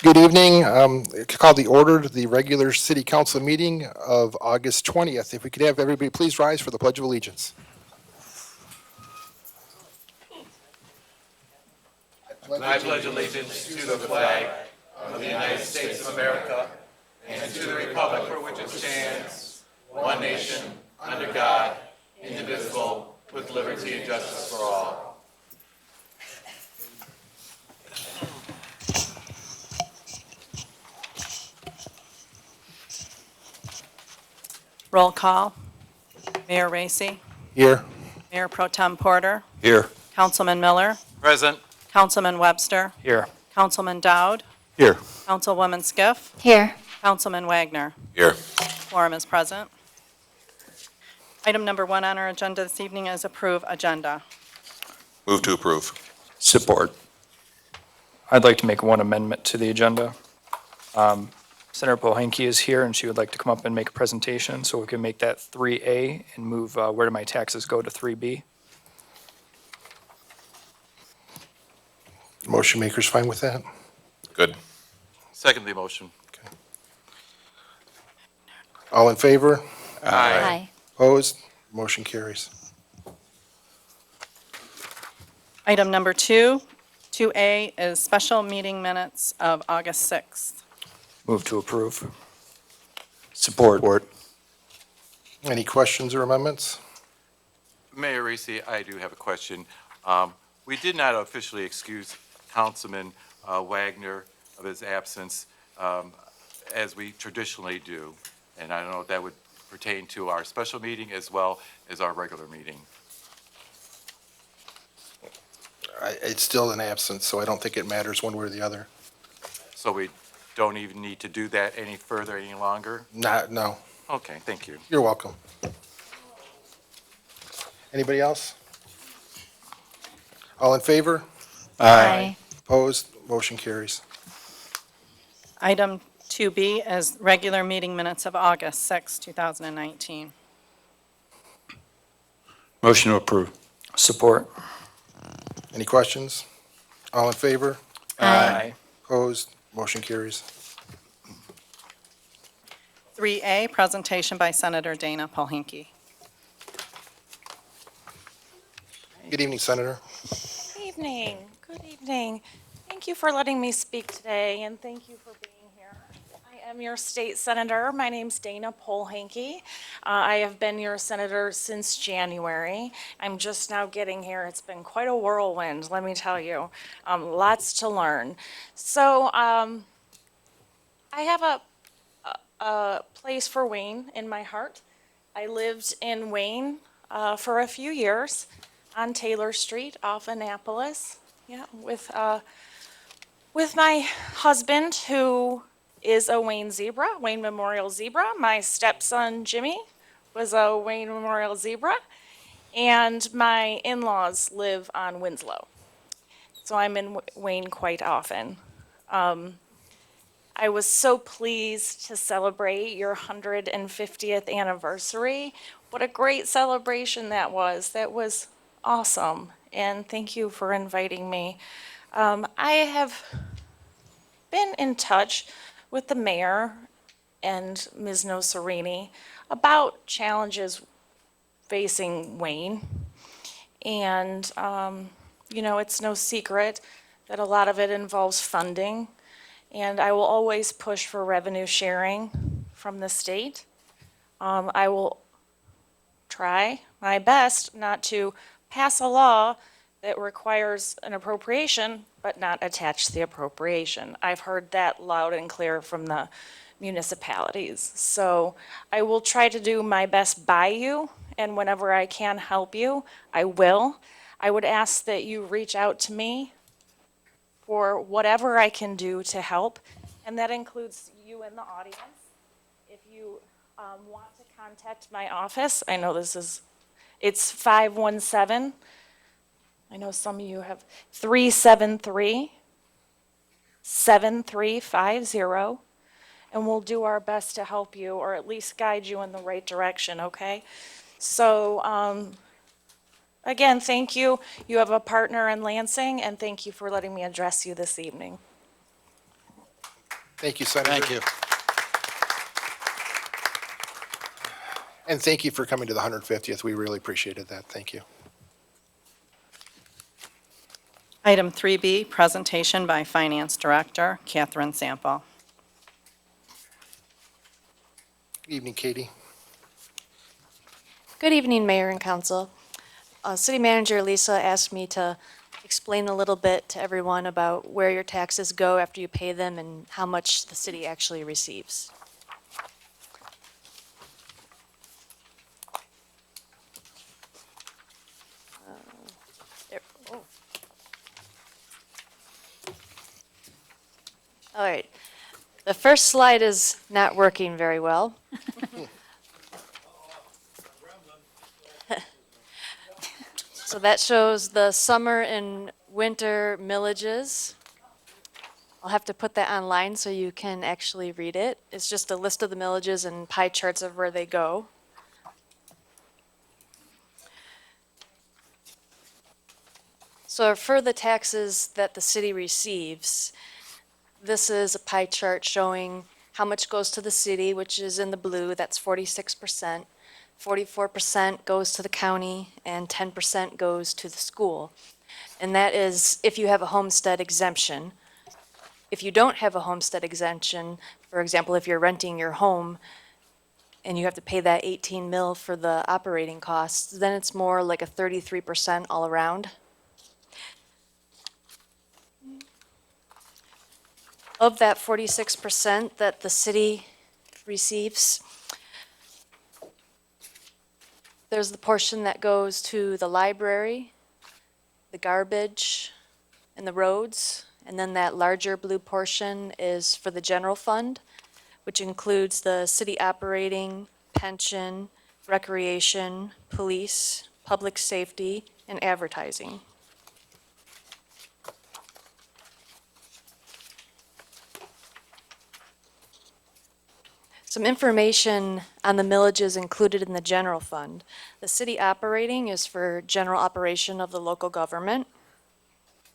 Good evening. Call the order to the regular city council meeting of August 20th. If we could have everybody please rise for the Pledge of Allegiance. I pledge allegiance to the flag of the United States of America and to the republic for which it stands, one nation, under God, indivisible, with liberty and justice for all. Roll call. Mayor Racy, Here. Mayor Pro Tem Porter, Here. Councilman Miller, Present. Councilman Webster, Here. Councilman Dowd, Here. Councilwoman Skiff, Here. Councilman Wagner. Here. Quorum is present. Item number 1 on our agenda this evening is approve agenda. Move to approve. Support. I'd like to make one amendment to the agenda. Senator Pohanky is here, and she would like to come up and make a presentation, so we can make that 3A and move where do my taxes go to 3B. Motion maker's fine with that? Good. Second the motion. All in favor? Aye. Opposed? Motion carries. Item number 2, 2A is special meeting minutes of August 6th. Move to approve. Support. Any questions or amendments? Mayor Racy, I do have a question. We did not officially excuse Councilman Wagner of his absence as we traditionally do. And I don't know if that would pertain to our special meeting as well as our regular meeting. It's still an absence, so I don't think it matters one way or the other. So we don't even need to do that any further, any longer? No. Okay, thank you. You're welcome. Anybody else? All in favor? Aye. Opposed? Motion carries. Item 2B is regular meeting minutes of August 6, 2019. Motion to approve. Support. Any questions? All in favor? Aye. Opposed? Motion carries. 3A, presentation by Senator Dana Pohanky. Good evening, Senator. Good evening. Good evening. Thank you for letting me speak today, and thank you for being here. I am your state senator. My name's Dana Pohanky. I have been your senator since January. I'm just now getting here. It's been quite a whirlwind, let me tell you. Lots to learn. So I have a place for Wayne in my heart. I lived in Wayne for a few years on Taylor Street off Annapolis, with my husband, who is a Wayne Zebra, Wayne Memorial Zebra. My stepson, Jimmy, was a Wayne Memorial Zebra, and my in-laws live on Winslow. So I'm in Wayne quite often. I was so pleased to celebrate your 150th anniversary. What a great celebration that was. That was awesome, and thank you for inviting me. I have been in touch with the mayor and Ms. Noserini about challenges facing Wayne. And, it's no secret that a lot of it involves funding. And I will always push for revenue sharing from the state. I will try my best not to pass a law that requires an appropriation, but not attach the appropriation. I've heard that loud and clear from the municipalities. So I will try to do my best by you, and whenever I can help you, I will. I would ask that you reach out to me for whatever I can do to help, and that includes you in the audience. If you want to contact my office, I know it's 517, I know some of you have 373-7350, and we'll do our best to help you, or at least guide you in the right direction, okay? So, again, thank you. You have a partner in Lansing, and thank you for letting me address you this evening. Thank you, Senator. Thank you. And thank you for coming to the 150th. We really appreciated that. Thank you. Item 3B, presentation by Finance Director Catherine Sample. Good evening, Katie. Good evening, Mayor and Council. City Manager Lisa asked me to explain a little bit to everyone about where your taxes go after you pay them and how much the city actually receives. Oh. All right. The first slide is not working very well. So that shows the summer and winter millages. I'll have to put that online so you can actually read it. It's just a list of the millages and pie charts of where they go. So for the taxes that the city receives, this is a pie chart showing how much goes to the city, which is in the blue, that's 46%. 44% goes to the county, and 10% goes to the school. And that is if you have a homestead exemption. If you don't have a homestead exemption, for example, if you're renting your home and you have to pay that 18 mil for the operating costs, then it's more like a 33% all around. Of that 46% that the city receives, there's the portion that goes to the library, the garbage, and the roads. And then that larger blue portion is for the general fund, which includes the city operating, pension, recreation, police, public safety, and advertising. Some information on the millages included in the general fund. The city operating is for general operation of the local government.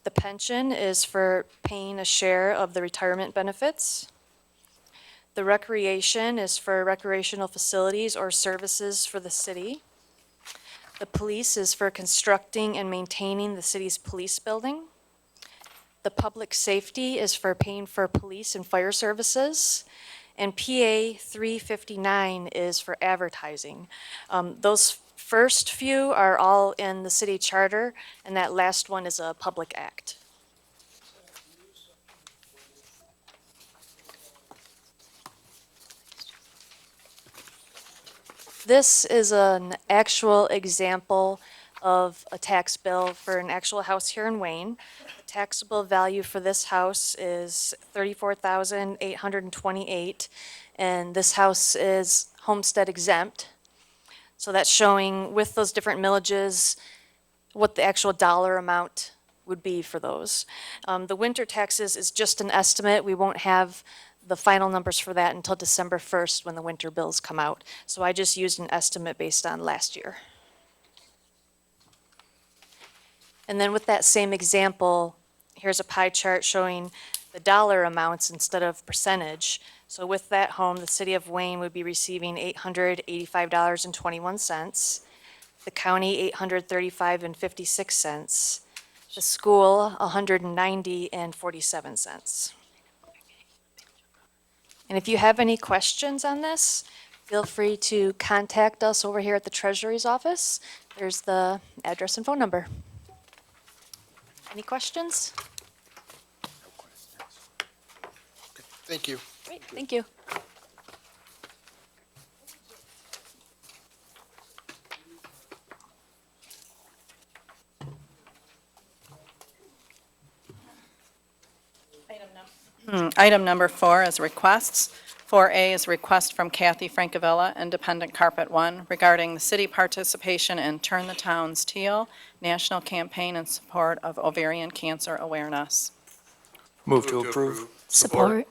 The pension is for paying a share of the retirement benefits. The recreation is for recreational facilities or services for the city. The police is for constructing and maintaining the city's police building. The public safety is for paying for police and fire services. And PA 359 is for advertising. Those first few are all in the city charter, and that last one is a public act. This is an actual example of a tax bill for an actual house here in Wayne. The taxable value for this house is $34,828, and this house is homestead exempt. So that's showing with those different millages what the actual dollar amount would be for those. The winter taxes is just an estimate. We won't have the final numbers for that until December 1st when the winter bills come out. So I just used an estimate based on last year. And then with that same example, here's a pie chart showing the dollar amounts instead of percentage. So with that home, the city of Wayne would be receiving $885.21. The county, $835.56. The school, $190.47. And if you have any questions on this, feel free to contact us over here at the Treasury's office. There's the address and phone number. Any questions? Thank you. Great, thank you. Item number 4 is requests. 4A is request from Kathy Francavilla, Independent Carpet One, regarding the city participation in Turn the Towns Teal National Campaign in support of ovarian cancer awareness. Move to approve. Support.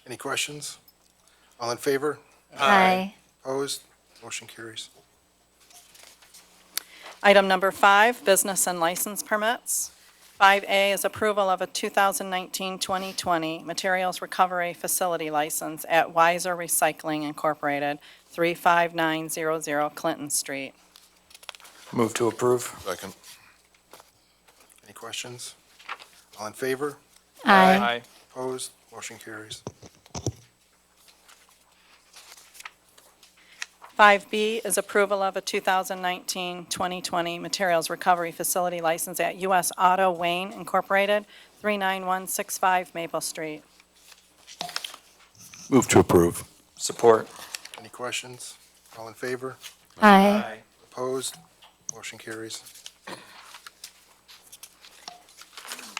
Any questions? All in favor? Aye. Opposed? Motion carries. Item number 5, business and license permits. 5A is approval of a 2019-2020 materials recovery facility license at Weiser Recycling Incorporated, 35900 Clinton Street. Move to approve. Second. Any questions? All in favor? Aye. Opposed? Motion carries. 5B is approval of a 2019-2020 materials recovery facility license at U.S. Auto Wayne Incorporated, 39165 Maple Street. Move to approve. Support. Any questions? All in favor? Aye. Opposed? Motion carries.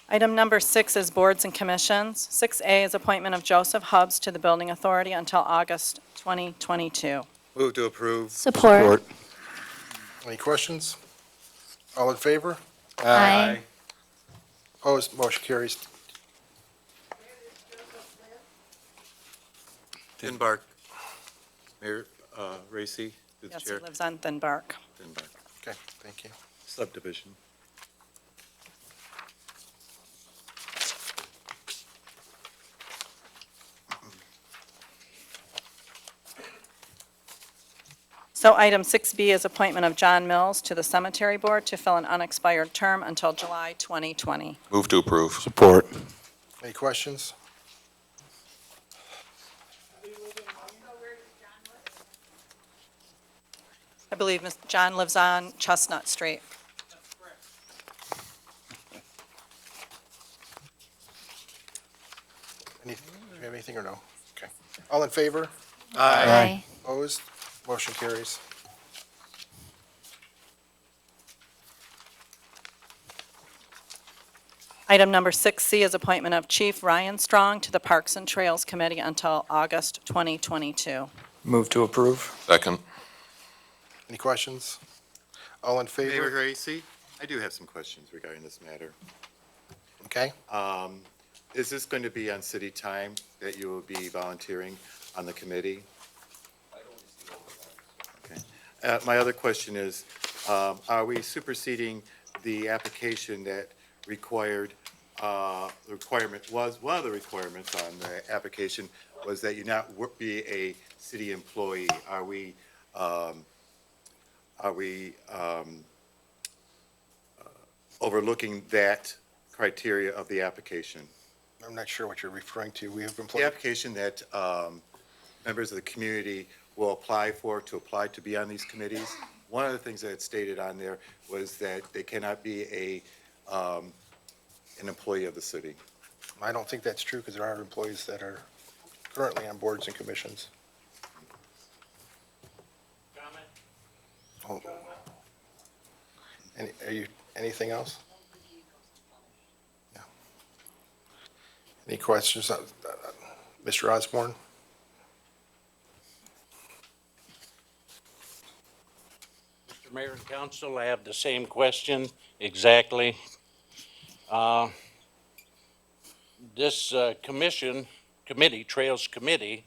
Item number 6 is boards and commissions. 6A is appointment of Joseph Hubbs to the Building Authority until August 2022. Move to approve. Support. Any questions? All in favor? Aye. Opposed? Motion carries. Denbark. Mayor Racy, through the Yes, he chair. lives on Thin Bark. Denbark Okay, thank you. subdivision. So item 6B is appointment of John Mills to the Cemetery Board to fill an unexpired term until July 2020. Move to approve. Support. Any questions? I believe John lives on Chestnut Street. Do you have anything or no? Okay. All in favor? Aye. Opposed? Motion carries. Item number 6C is appointment of Chief Ryan Strong to the Parks and Trails Committee until August 2022. Move to approve. Second. Any questions? All in Mayor favor? Racy, I do have some questions regarding this matter. Okay. Is this going to be on city time that you will be volunteering on the committee? Okay. My other question is, are we superseding the application that required, the requirement was, one of the requirements on the application was that you not be a city employee? Are we overlooking that criteria of the application? I'm not sure what you're referring to. We have The employed, application that members of the community will apply to be on these committees, one of the things that it stated on there was that they cannot be an employee of the city. I don't think that's true because there are employees that are currently on boards and commissions. Oh. Anything else? Yeah. Any questions? Mr. Osborne? Mr. Mayor and Council, I have the same question exactly. This Trails Committee,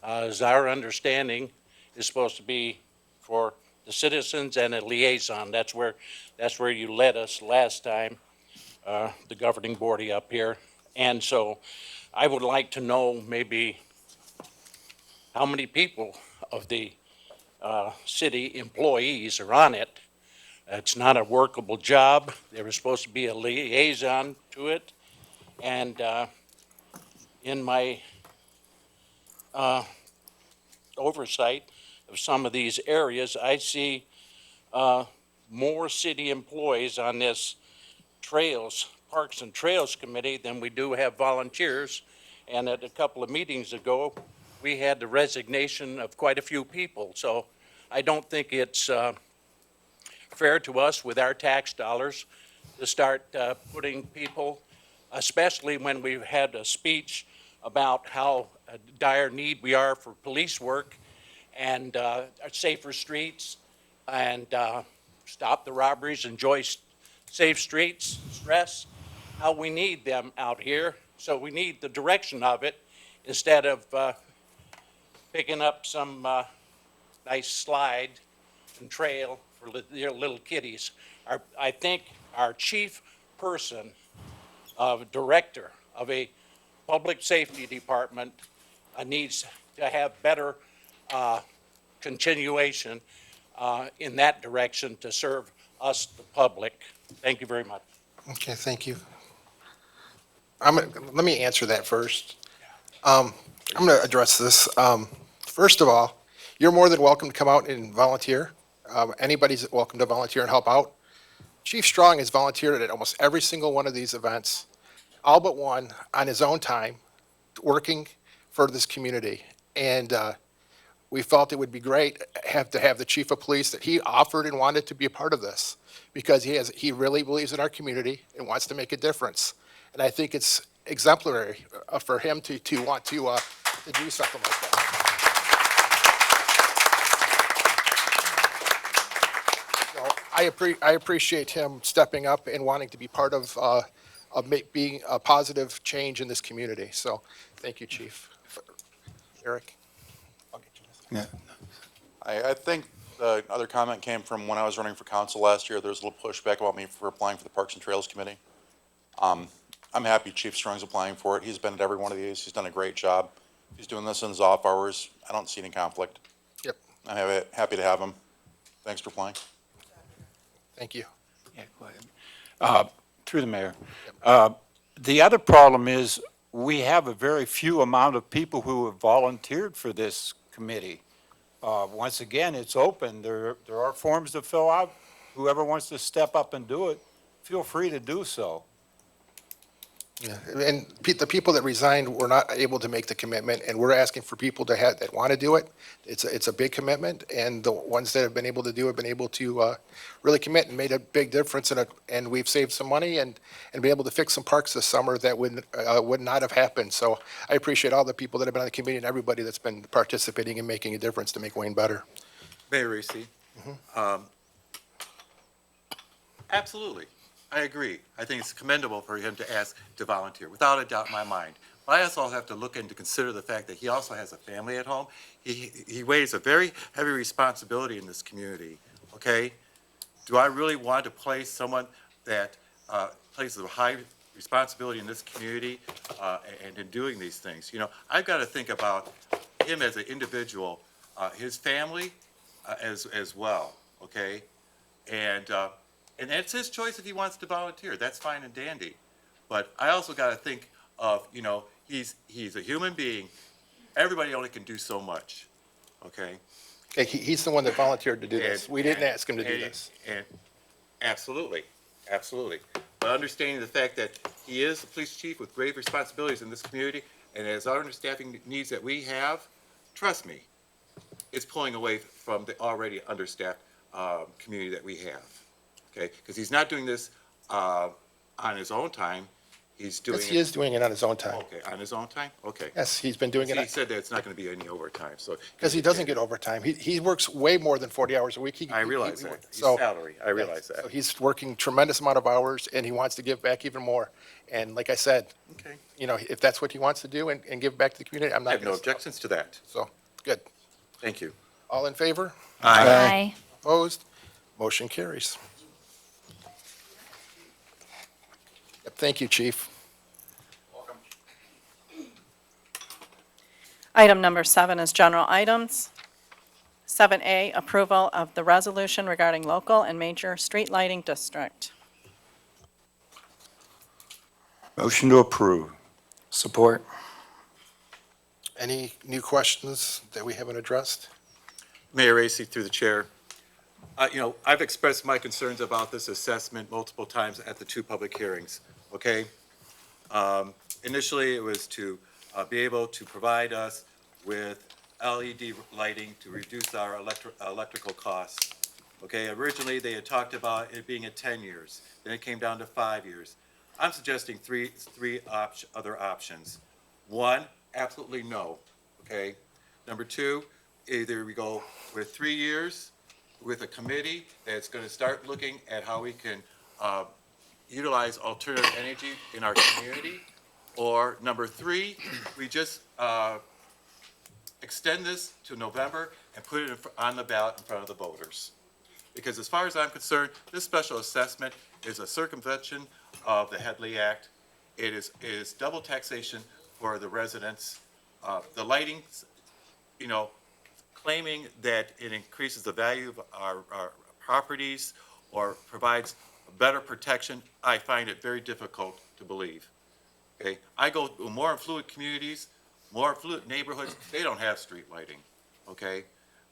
as our understanding, is supposed to be for the citizens and a liaison. That's where you led us last time, the governing body up here. And so I would like to know maybe how many people of the city employees are on it. It's not a workable job. There was supposed to be a liaison to it. And in my oversight of some of these areas, I see more city employees on this Parks and Trails Committee than we do have volunteers. And at a couple of meetings ago, we had the resignation of quite a few people. So I don't think it's fair to us with our tax dollars to start putting people, especially when we've had a speech about how dire need we are for police work and safer streets and stop the robberies, enjoy safe streets, stress, how we need them out here. So we need the direction of it instead of picking up some nice slide and trail for your little kiddies. I think our chief person, director of a public safety department needs to have better continuation in that direction to serve us, the public. Thank you very much. Okay, thank you. Let me answer that first. I'm going to address this. First of all, you're more than welcome to come out and volunteer. Anybody's welcome to volunteer and help out. Chief Strong has volunteered at almost every single one of these events, all but one, on his own time, working for this community. And we felt it would be great to have the chief of police that he offered and wanted to be a part of this, because he really believes in our community and wants to make a difference. And I think it's exemplary for him to want to do something like that. So I appreciate him stepping up and wanting to be part of being a positive change in this community. So thank you, Chief. Eric? I'll get you this. Yeah. I think the other comment came from when I was running for council last year. There was a little pushback about me for applying for the Parks and Trails Committee. I'm happy Chief Strong's applying for it. He's been at every one of these. He's done a great job. He's doing this in his off hours. I don't see any conflict. Yep. I'm happy to have him. Thanks for applying. Thank you. Yeah, go ahead. Through the mayor. The other problem is we have a very few amount of people who have volunteered for this committee. Once again, it's open. There are forms to fill out. Whoever wants to step up and do it, feel free to do so. Yeah, and the people that resigned were not able to make the commitment, and we're asking for people that want to do it. It's a big commitment, and the ones that have been able to do it have been able to really commit and made a big difference in it. And we've saved some money and been able to fix some parks this summer that would not have happened. So I appreciate all the people that have been on the committee and everybody that's been participating and making a difference to make Wayne better. Mayor Reese. Absolutely. I agree. I think it's commendable for him to ask to volunteer, without a doubt in my mind. But I also have to look and to consider the fact that he also has a family at home. He weighs a very heavy responsibility in this community, okay? Do I really want to place someone that places a high responsibility in this community and in doing these things? You know, I've got to think about him as an individual, his family as well, okay? And that's his choice if he wants to volunteer. That's fine and dandy. But I also got to think of, you know, he's a human being. Everybody only can do so much, okay? Okay, he's the one that volunteered to do this. We didn't ask him to do this. And absolutely, absolutely. But understanding the fact that he is a police chief with grave responsibilities in this community, and as our understaffing needs that we have, trust me, it's pulling away from the already understaffed community that we have. Okay, because he's not doing this on his own time. He's doing Yes, he is doing it on his own time. Okay, on his own time? Okay. Yes, he's been doing He it said that it's not going to be any overtime, so. because he doesn't get overtime. He works way more than 40 hours a week. I realize that. He's So- salary, I realize So that. he's working tremendous amount of hours, and he wants to give back even more. And like I said, Okay. you know, if that's what he wants to do and give back to the community, I'm I not have no going to. objections to that. So, good. Thank you. All in favor? Aye. Opposed? Motion carries. Yep, thank you, Chief. Item number 7 is general items. 7A, approval of the resolution regarding local and major street lighting district. Motion to approve. Support. Any new questions that we haven't addressed? Mayor Racy, through the chair. You know, I've expressed my concerns about this assessment multiple times at the 2 public hearings, okay? Initially, it was to be able to provide us with LED lighting to reduce our electrical costs. Okay, originally, they had talked about it being at 10 years, then it came down to 5 years. I'm suggesting three other options. 1, absolutely no, okay? Number 2, either we go with 3 years with a committee that's going to start looking at how we can utilize alternative energy in our community, or number 3, we just extend this to November and put it on the ballot in front of the voters. Because as far as I'm concerned, this special assessment is a circumvention of the Headley Act. It is double taxation for the residents. The lighting, you know, claiming that it increases the value of our properties or provides better protection, I find it very difficult to believe. Okay, I go to more affluent communities, more affluent neighborhoods, they don't have street lighting, okay?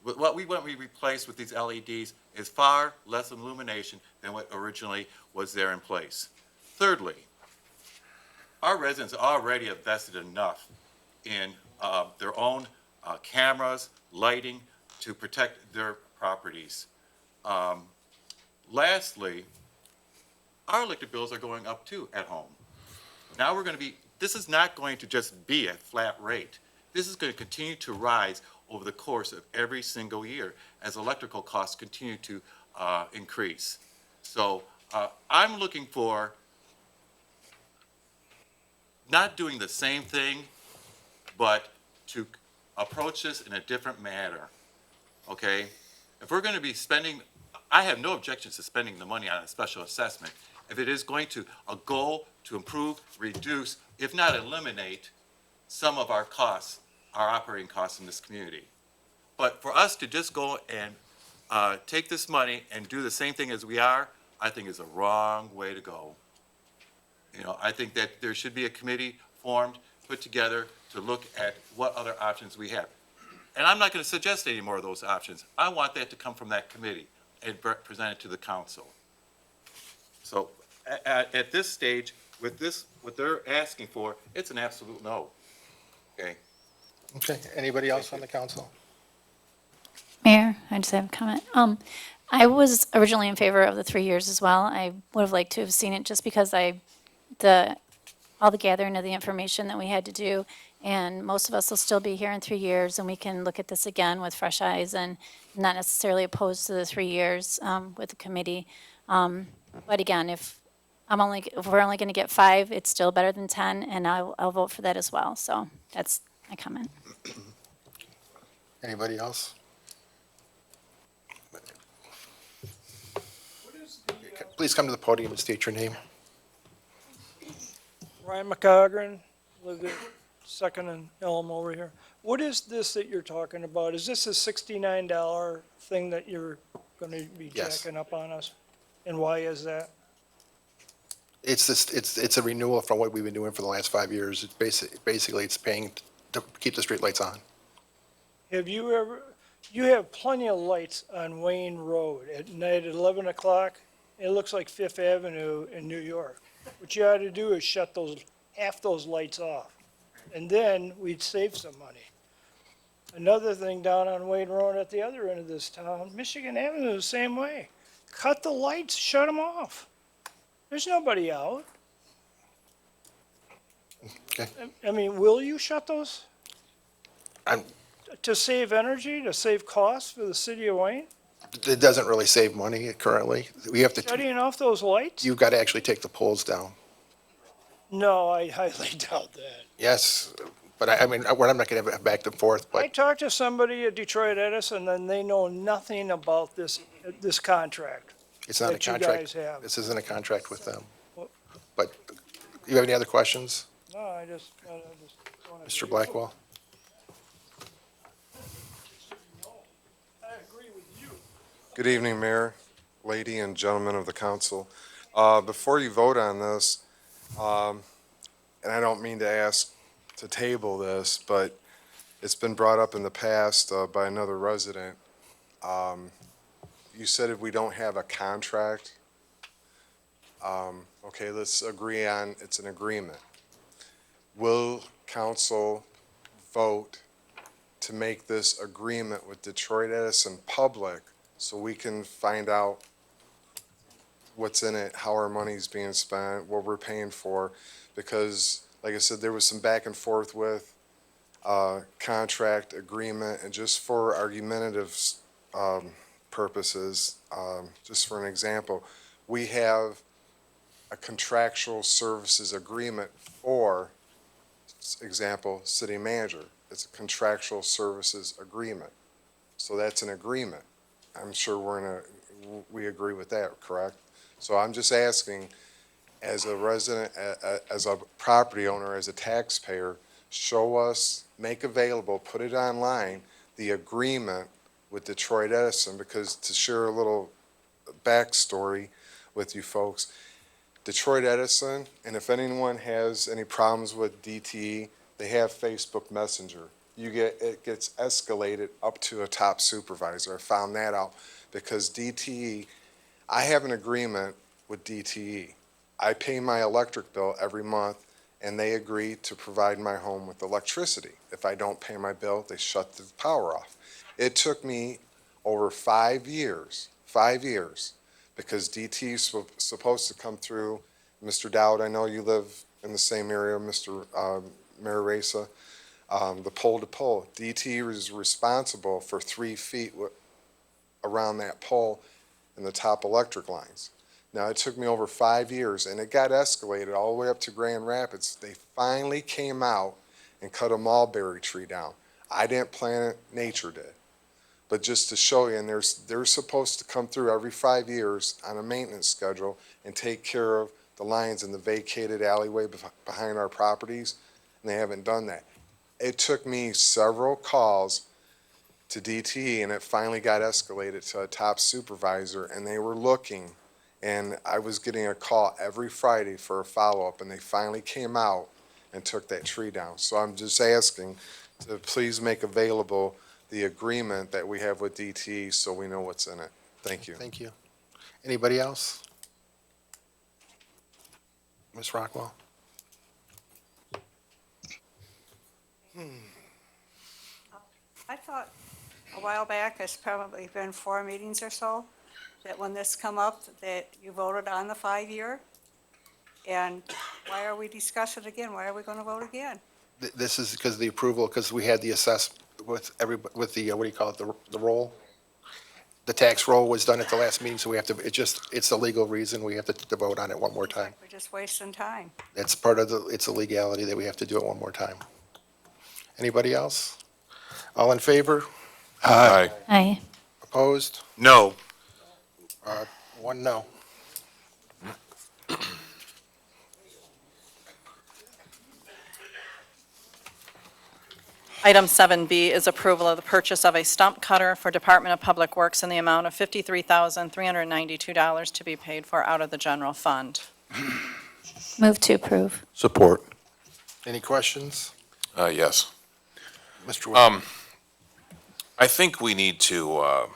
What we want to replace with these LEDs is far less illumination than what originally was there in place. Thirdly, our residents already have invested enough in their own cameras, lighting, to protect their properties. Lastly, our electric bills are going up too at home. Now we're going to be, this is not going to just be a flat rate. This is going to continue to rise over the course of every single year as electrical costs continue to increase. So I'm looking for not doing the same thing, but to approach this in a different manner, okay? If we're going to be spending, I have no objections to spending the money on a special assessment. If it is going to, a goal to improve, reduce, if not eliminate, some of our costs, our operating costs in this community. But for us to just go and take this money and do the same thing as we are, I think is a wrong way to go. You know, I think that there should be a committee formed, put together to look at what other options we have. And I'm not going to suggest any more of those options. I want that to come from that committee and present it to the council. So at this stage, with this, what they're asking for, it's an absolute no. Okay? Okay, anybody else on the council? Mayor, I just have a comment. I was originally in favor of the 3 years as well. I would have liked to have seen it just because all the gathering of the information that we had to do, and most of us will still be here in 3 years, and we can look at this again with fresh eyes and not necessarily opposed to the 3 years with the committee. But again, if we're only going to get 5, it's still better than 10, and I'll vote for that as well. So that's my comment. Anybody else? Please come to the podium and state your name. Ryan McCogran, live at Second and Elm over here. What is this that you're talking about? Is this a $69 thing that you're going to be Yes. jacking up on us? And why is that? It's a renewal from what we've been doing for the last 5 years. It's basically it's paying to keep the streetlights on. You have plenty of lights on Wayne Road at night at 11 o'clock. It looks like Fifth Avenue in New York. What you ought to do is shut half those lights off, and then we'd save some money. Another thing down on Wayne Road at the other end of this town, Michigan Avenue, the same way. Cut the lights, shut them off. There's nobody out. Okay. I mean, will you shut those? I'm- To save energy, to save costs for the city of Wayne? It doesn't really save money currently. We have to, Shutting off those lights? you've got to actually take the poles down. No, I highly doubt that. Yes, but I'm not going to have it back and forth, I but talked to somebody at Detroit Edison, and they know nothing about this contract. it's not a that you contract. guys have. This isn't a contract with them. Well- But you have any other questions, No, I just wanna Mr. Blackwell? I agree with you. Good evening, Mayor, lady, and gentlemen of the council. Before you vote on this, and I don't mean to ask to table this, but it's been brought up in the past by another resident. You said if we don't have a contract, okay, let's agree on, it's an agreement. Will council vote to make this agreement with Detroit Edison public so we can find out what's in it, how our money's being spent, what we're paying for? Because, like I said, there was some back and forth with contract agreement, and just for argumentative purposes, just for an example, we have a contractual services agreement for, example, city manager. It's a contractual services agreement. So that's an agreement. I'm sure we agree with that, correct? So I'm just asking, as a resident, as a property owner, as a taxpayer, show us, make available, put it online, the agreement with Detroit Edison, because to share a little backstory with you folks, Detroit Edison, and if anyone has any problems with DTE, they have Facebook Messenger. It gets escalated up to a top supervisor. I found that out because DTE, I have an agreement with DTE. I pay my electric bill every month, and they agree to provide my home with electricity. If I don't pay my bill, they shut the power off. It took me over 5 years, because DTE is supposed to come through. Mr. Dowd, I know you live in the same area, Mr. Mayor Reza, the pole to pole. DTE is responsible for 3 feet around that pole and the top electric lines. Now, it took me over 5 years, and it got escalated all the way up to Grand Rapids. They finally came out and cut a mulberry tree down. I didn't plant it, nature did. But just to show you, and they're supposed to come through every 5 years on a maintenance schedule and take care of the lines in the vacated alleyway behind our properties, and they haven't done that. It took me several calls to DTE, and it finally got escalated to a top supervisor, and they were looking, and I was getting a call every Friday for a follow-up, and they finally came out and took that tree down. So I'm just asking to please make available the agreement that we have with DTE so we know what's in it. Thank you. Thank you. Anybody else? Ms. Rockwell? I thought a while back, it's probably been 4 meetings or so, that when this come up, that you voted on the 5-year. And why are we discussing it again? Why are we going to vote again? This is because of the approval, because we had the with what do you call it, the roll? The tax roll was done at the last meeting, so we have to, it's a legal reason, we have to vote on it one more time. We're just wasting time. That's part of it's a legality that we have to do it one more time. Anybody else? All in favor? Aye. Aye. Opposed? No. 1 no. Item 7B is approval of the purchase of a stump cutter for Department of Public Works in the amount of $53,392 to be paid for out of the general fund. Move to approve. Support. Any questions? Yes. Mr. Wood? I think we need to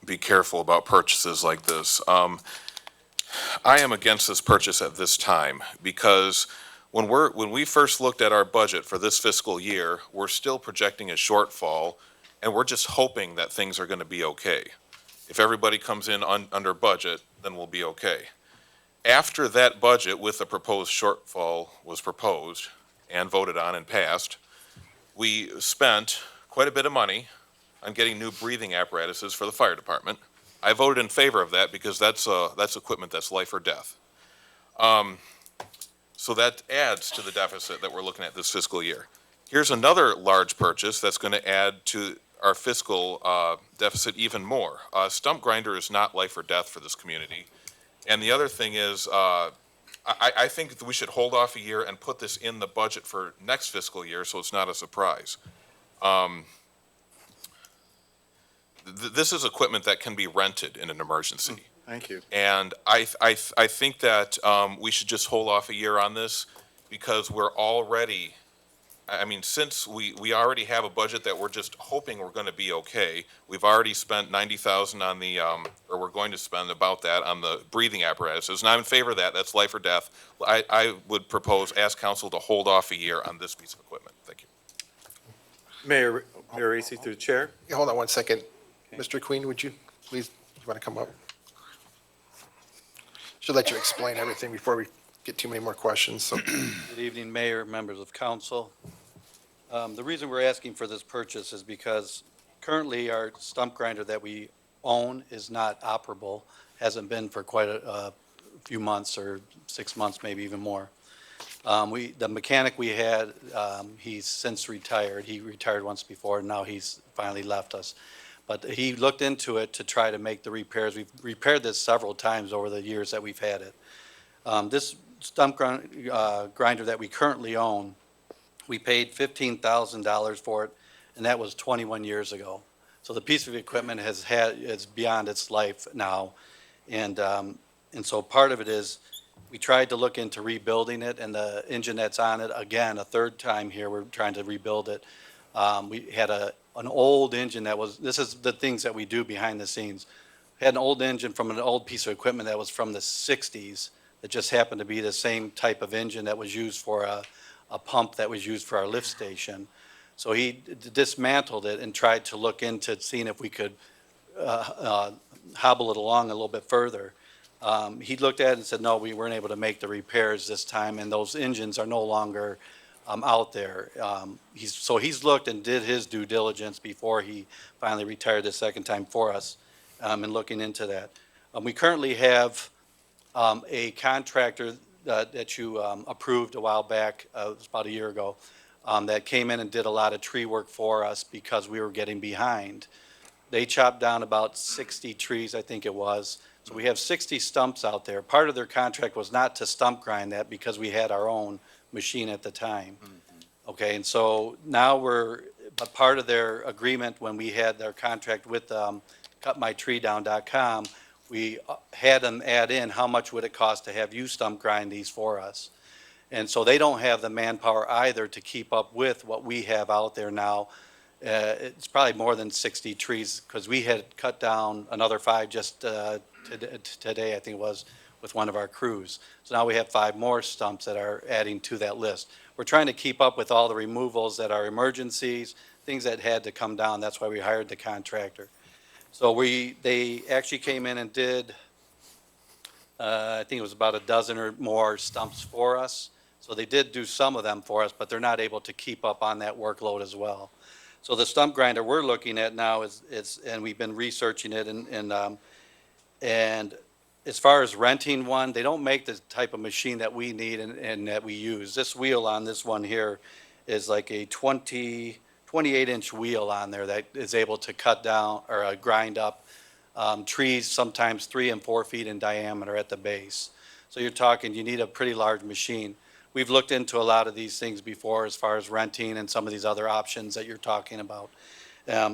be careful about purchases like this. I am against this purchase at this time because when we first looked at our budget for this fiscal year, we're still projecting a shortfall, and we're just hoping that things are going to be okay. If everybody comes in under budget, then we'll be okay. After that budget with the proposed shortfall was proposed and voted on and passed, we spent quite a bit of money on getting new breathing apparatuses for the fire department. I voted in favor of that because that's equipment that's life or death. So that adds to the deficit that we're looking at this fiscal year. Here's another large purchase that's going to add to our fiscal deficit even more. Stump grinder is not life or death for this community. And the other thing is, I think that we should hold off a year and put this in the budget for next fiscal year so it's not a surprise. This is equipment that can be rented in an emergency. Thank you. And I think that we should just hold off a year on this because we're already, I mean, since we already have a budget that we're just hoping we're going to be okay. We've already spent $90,000 on the, or we're going to spend about that on the breathing apparatuses. And I'm in favor of that. That's life or death. I would ask council to hold off a year on this piece of equipment. Thank you. Mayor Racy, through the chair. Hold on 1 second. Mr. Queen, would you please, you want to come up? Should let you explain everything before we get too many more questions, so. Good evening, Mayor, members of council. The reason we're asking for this purchase is because currently our stump grinder that we own is not operable, hasn't been for quite a few months or 6 months, maybe even more. The mechanic we had, he's since retired. He retired once before, and now he's finally left us. But he looked into it to try to make the repairs. We've repaired this several times over the years that we've had it. This grinder that we currently own, we paid $15,000 for it, and that was 21 years ago. So the piece of equipment it's beyond its life now. And so part of it is, we tried to look into rebuilding it, and the engine that's on it, again, a third time here, we're trying to rebuild it. We had an old engine this is the things that we do behind the scenes. Had an old engine from an old piece of equipment that was from the 60s that just happened to be the same type of engine that was used for a pump that was used for our lift station. So he dismantled it and tried to look into seeing if we could hobble it along a little bit further. He looked at it and said, no, we weren't able to make the repairs this time, and those engines are no longer out there. So he's looked and did his due diligence before he finally retired the second time for us, and looking into that. We currently have a contractor that you approved a while back, it was about a year ago, that came in and did a lot of tree work for us because we were getting behind. They chopped down about 60 trees, I think it was. So we have 60 stumps out there. Part of their contract was not to stump grind that because we had our own machine at the time. Okay, and so now but part of their agreement when we had their contract with cutmytreedown.com, we had them add in how much would it cost to have you stump grind these for us. And so they don't have the manpower either to keep up with what we have out there now. It's probably more than 60 trees because we had cut down another 5 just today, I think it was, with one of our crews. So now we have 5 more stumps that are adding to that list. We're trying to keep up with all the removals that are emergencies, things that had to come down. That's why we hired the contractor. So they actually came in and did, I think it was about a dozen or more stumps for us. So they did do some of them for us, but they're not able to keep up on that workload as well. So the stump grinder we're looking at now is and we've been researching it, and as far as renting one, they don't make the type of machine that we need and that we use. This wheel on this one here is like a 28-inch wheel on there that is able to cut down or grind up trees sometimes 3 and 4 feet in diameter at the base. So you're talking, you need a pretty large machine. We've looked into a lot of these things before as far as renting and some of these other options that you're talking about.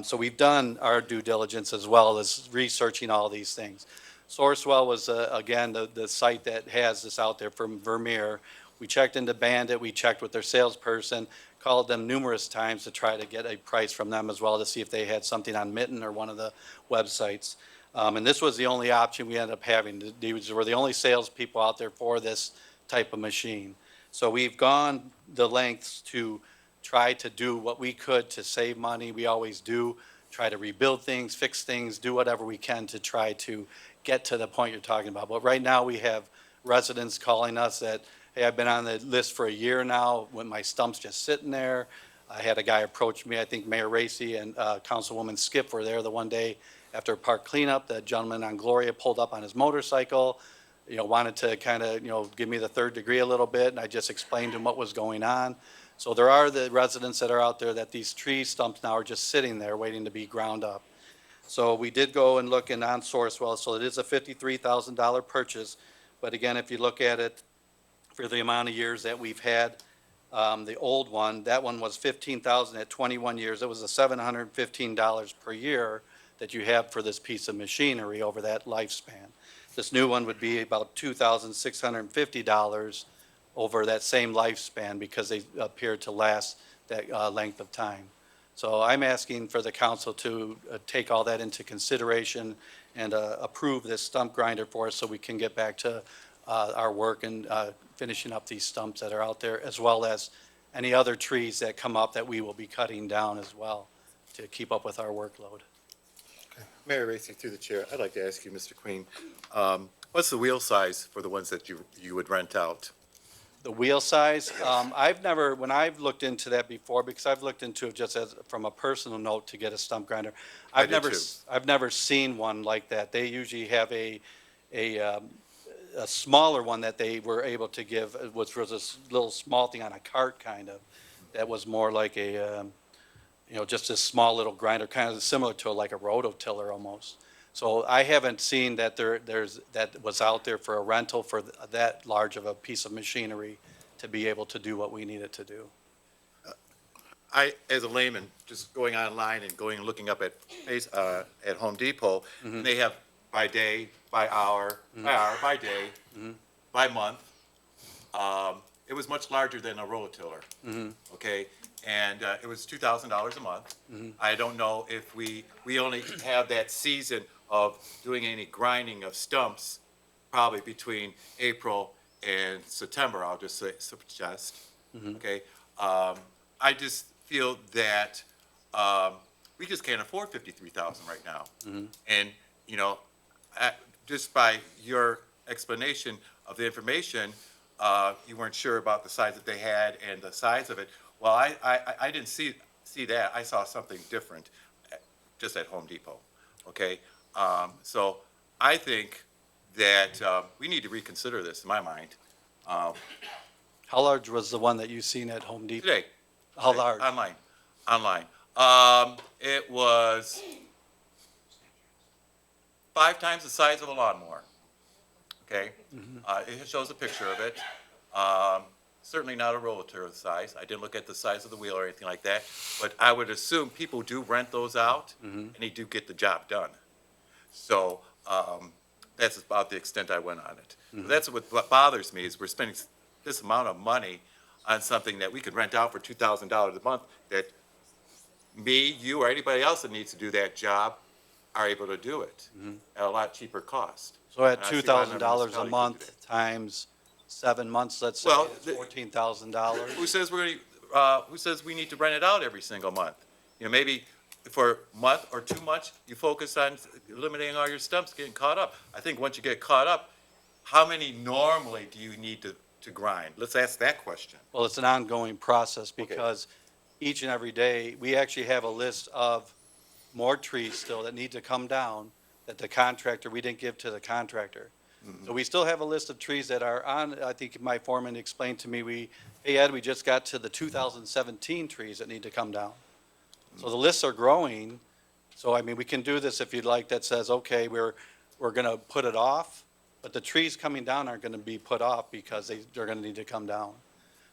So we've done our due diligence as well as researching all these things. Sourcewell was, again, the site that has this out there from Vermeer. We checked into Bandit, we checked with their salesperson, called them numerous times to try to get a price from them as well to see if they had something on Mitten or one of the websites. And this was the only option we ended up having. These were the only salespeople out there for this type of machine. So we've gone the lengths to try to do what we could to save money. We always do, try to rebuild things, fix things, do whatever we can to try to get to the point you're talking about. But right now we have residents calling us that, hey, I've been on the list for a year now when my stump's just sitting there. I had a guy approach me, I think Mayor Racy and Councilwoman Skip were there the one day after park cleanup. The gentleman on Gloria pulled up on his motorcycle, wanted to kind of, give me the third degree a little bit, and I just explained to him what was going on. So there are the residents that are out there that these tree stumps now are just sitting there waiting to be ground up. So we did go and look in on Sourcewell, so it is a $53,000 purchase. But again, if you look at it for the amount of years that we've had, the old one, that one was $15,000 at 21 years. It was a $715 per year that you have for this piece of machinery over that lifespan. This new one would be about $2,650 over that same lifespan because they appear to last that length of time. So I'm asking for the council to take all that into consideration and approve this stump grinder for us so we can get back to our work and finishing up these stumps that are out there, as well as any other trees that come up that we will be cutting down as well to keep up with our workload. Mayor Racy, through the chair, I'd like to ask you, Mr. Queen, what's the wheel size for the ones that you would rent out? The wheel size, when I've looked into that before, because I've looked into it just as, from a personal note to get a stump grinder. I've never seen one like that. They usually have a smaller one that they were able to give, which was a little small thing on a cart kind of, that was more like a just this small little grinder, kind of similar to like a rototiller almost. So I haven't seen that that was out there for a rental for that large of a piece of machinery to be able to do what we need it to do. I, as a layman, just going online and going and looking up at Home Depot, and they have by day, by hour, by day, by month. It was much larger than a rototiller. Okay, and it was $2,000 a month. I don't know if we only have that season of doing any grinding of stumps, probably between April and September. I'll just suggest. Okay, I just feel that we just can't afford $53,000 right now. And just by your explanation of the information, you weren't sure about the size that they had and the size of it. Well, I didn't see that. I saw something different just at Home Depot. Okay, so I think that we need to reconsider this, in my mind. How large was the one that you seen at Home Depot? Today. How large? Online. It was 5 times the size of a lawnmower. Okay? It shows a picture of it. Certainly not a rototiller size. I didn't look at the size of the wheel or anything like that, but I would assume people do rent those out, and they do get the job done. So that's about the extent I went on it. That's what bothers me, is we're spending this amount of money on something that we could rent out for $2,000 a month, that me, you, or anybody else that needs to do that job are able to do it at a lot cheaper cost. So at And I see why another $2,000 a municipality could do month times 7 months, let's say, Well, it's $14,000. Who says who says we need to rent it out every single month? Maybe for a month or 2 months, you focus on eliminating all your stumps, getting caught up. I think once you get caught up, how many normally do you need to grind? Let's ask that question. Well, it's an ongoing process because each and every day, we actually have a list of more trees still that need to come down that the contractor, we didn't give to the contractor. So we still have a list of trees that are on, I think my foreman explained to me, hey Ed, we just got to the 2017 trees that need to come down. So the lists are growing. So I mean, we can do this if you'd like, that says, okay, we're gonna put it off, but the trees coming down aren't gonna be put off because they're gonna need to come down.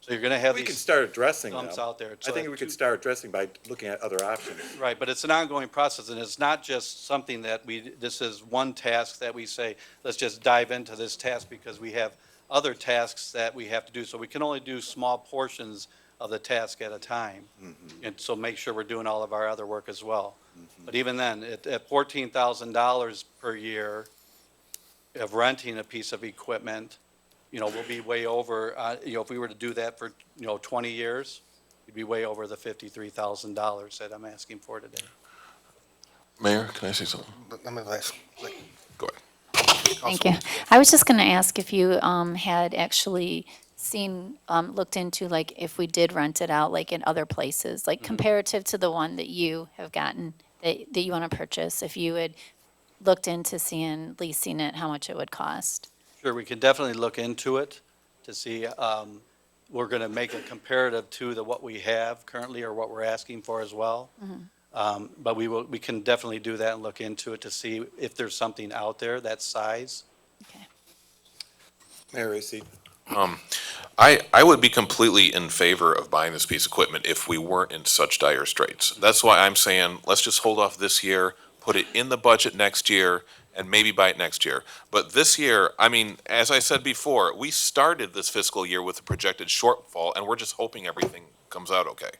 So you're gonna have We can these start addressing them. stumps out there. I think we could start addressing by looking at other options. Right, but it's an ongoing process, and it's not just something that this is one task that we say, let's just dive into this task because we have other tasks that we have to do. So we can only do small portions of the task at a time. And so make sure we're doing all of our other work as well. But even then, at $14,000 per year of renting a piece of equipment, we'll be way over, if we were to do that for, 20 years, we'd be way over the $53,000 that I'm asking for today. Mayor, can I say something? Let me ask. Go ahead. Thank you. I was just going to ask if you had actually seen, looked into, like, if we did rent it out, like, in other places, like, comparative to the one that you have gotten, that you want to purchase, if you had looked into seeing, leasing it, how much it would cost? Sure, we can definitely look into it to see, we're going to make a comparative to what we have currently or what we're asking for as well. But we can definitely do that and look into it to see if there's something out there that size. Mayor Racy. I would be completely in favor of buying this piece of equipment if we weren't in such dire straits. That's why I'm saying, let's just hold off this year, put it in the budget next year, and maybe buy it next year. But this year, I mean, as I said before, we started this fiscal year with a projected shortfall, and we're just hoping everything comes out okay.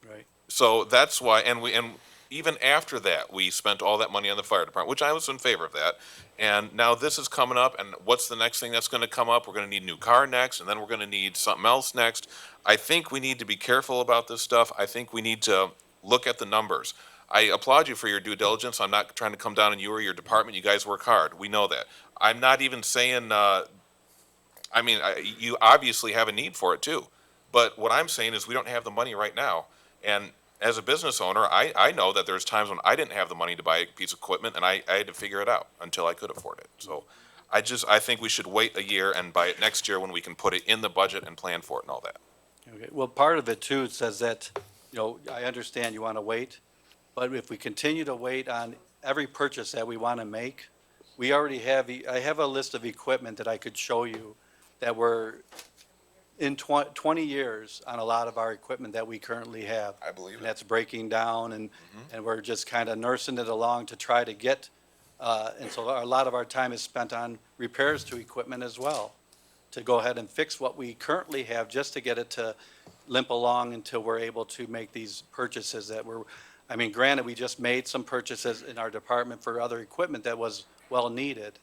Right. So that's why, and even after that, we spent all that money on the fire department, which I was in favor of that. And now this is coming up, and what's the next thing that's gonna come up? We're gonna need a new car next, and then we're gonna need something else next. I think we need to be careful about this stuff. I think we need to look at the numbers. I applaud you for your due diligence. I'm not trying to come down on you or your department. You guys work hard. We know that. I'm not even saying, you obviously have a need for it too. But what I'm saying is we don't have the money right now. And as a business owner, I know that there's times when I didn't have the money to buy a piece of equipment and I had to figure it out until I could afford it. So I think we should wait a year and buy it next year when we can put it in the budget and plan for it and all that. Okay, well, part of it too, it says that I understand you want to wait, but if we continue to wait on every purchase that we want to make, we already have, I have a list of equipment that I could show you that were in 20 years on a lot of our equipment that we currently have. I believe And that's breaking down, and we're just kind of nursing it along to try to get, and so a lot of our time is spent on repairs to equipment as well, to go ahead and fix what we currently have, just to get it to limp along until we're able to make these purchases that we're, I mean, granted, we just made some purchases in our department for other equipment that was well needed.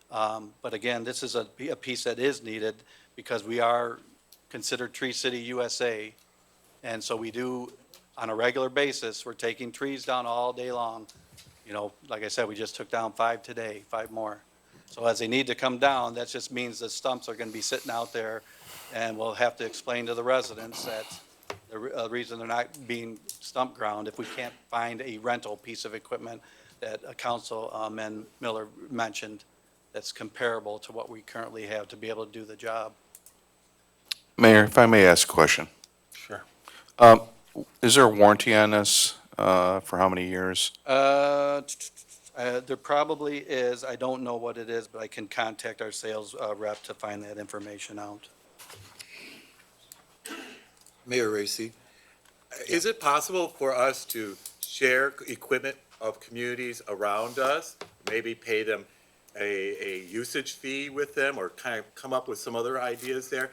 But again, this is a piece that is needed because we are considered Tree City USA. And so we do, on a regular basis, we're taking trees down all day long. Like I said, we just took down 5 today, 5 more. So as they need to come down, that just means the stumps are going to be sitting out there, and we'll have to explain to the residents that the reason they're not being stump ground, if we can't find a rental piece of equipment that Councilman Miller mentioned that's comparable to what we currently have to be able to do the job. Mayor, if I may ask a question. Sure. Is there a warranty on this, for how many years? There probably is. I don't know what it is, but I can contact our sales rep to find that information out. Mayor Racy, is it possible for us to share equipment of communities around us? Maybe pay them a usage fee with them, or kind of come up with some other ideas there?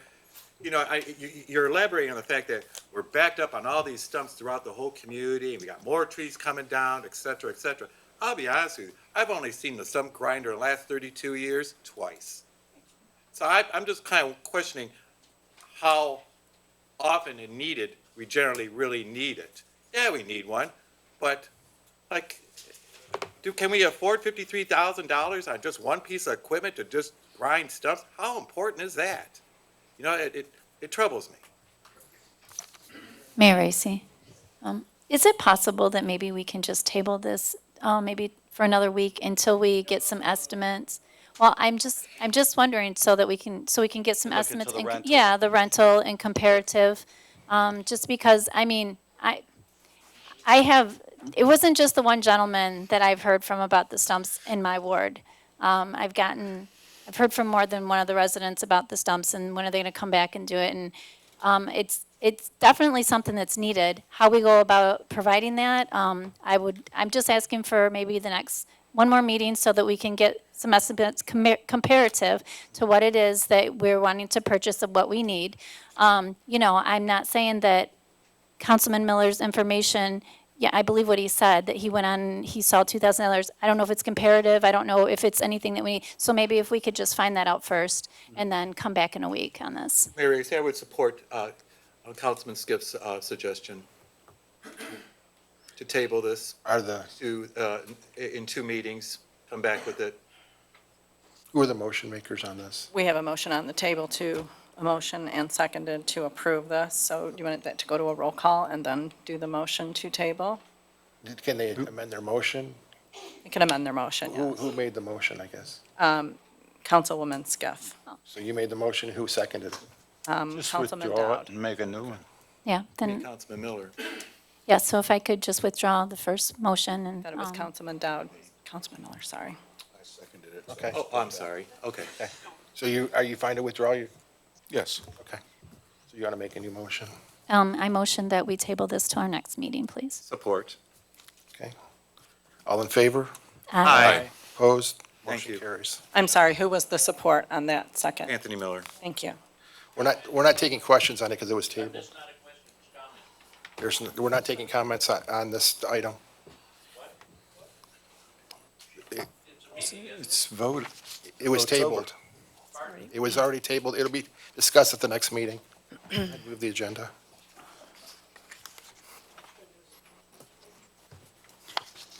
You're elaborating on the fact that we're backed up on all these stumps throughout the whole community, and we got more trees coming down, et cetera, et cetera. I'll be honest with you, I've only seen the stump grinder in the last 32 years twice. So I'm just kind of questioning how often and needed we generally really need it. Yeah, we need one, but can we afford $53,000 on just one piece of equipment to just grind stumps? How important is that? It troubles me. Mayor Racy, is it possible that maybe we can just table this, maybe for another week until we get some estimates? Well, I'm just wondering so we can get some Look into estimates. the rental. Yeah, the rental and comparative, just because, I mean, it wasn't just the one gentleman that I've heard from about the stumps in my ward. I've heard from more than one of the residents about the stumps and when are they gonna come back and do it, and, it's definitely something that's needed. How we go about providing that, I'm just asking for maybe the next, one more meeting so that we can get some estimates comparative to what it is that we're wanting to purchase of what we need. I'm not saying that Councilman Miller's information, yeah, I believe what he said, that he went on, he saw $2,000. I don't know if it's comparative. I don't know if it's anything that we, so maybe if we could just find that out first and then come back in a week on this. Mayor Racy, I would support Councilman Skiff's suggestion to table this in 2 meetings, come back with it. Who are the motion makers on this? We have a motion on the table a motion and seconded to approve this. So do you want that to go to a roll call and then do the motion to table? Can they amend their motion? You can amend their motion, Who yes. made the motion, I guess? Councilwoman Skiff. So you made the motion, who seconded it? Just Councilman withdraw it Dowd. and make a new one. Yeah, then, Councilman Miller. yeah, so if I could just withdraw the first motion and. That it was Councilman Dowd. Councilman Miller, sorry. I seconded it. Okay. Oh, I'm sorry. Okay. So are you fine to withdraw? Yes. Okay. So you want to make a new motion? I motion that we table this to our next meeting, please. Support. Okay. All in favor? Aye. Opposed? Thank Motion you. carries. I'm sorry, who was the support on that second? Anthony Miller. Thank you. We're not taking questions on it because it was tabled. We're not taking comments on this item. It's voted. It was Vote's over. tabled. It was already tabled. It'll be discussed at the next meeting. I'd move the agenda.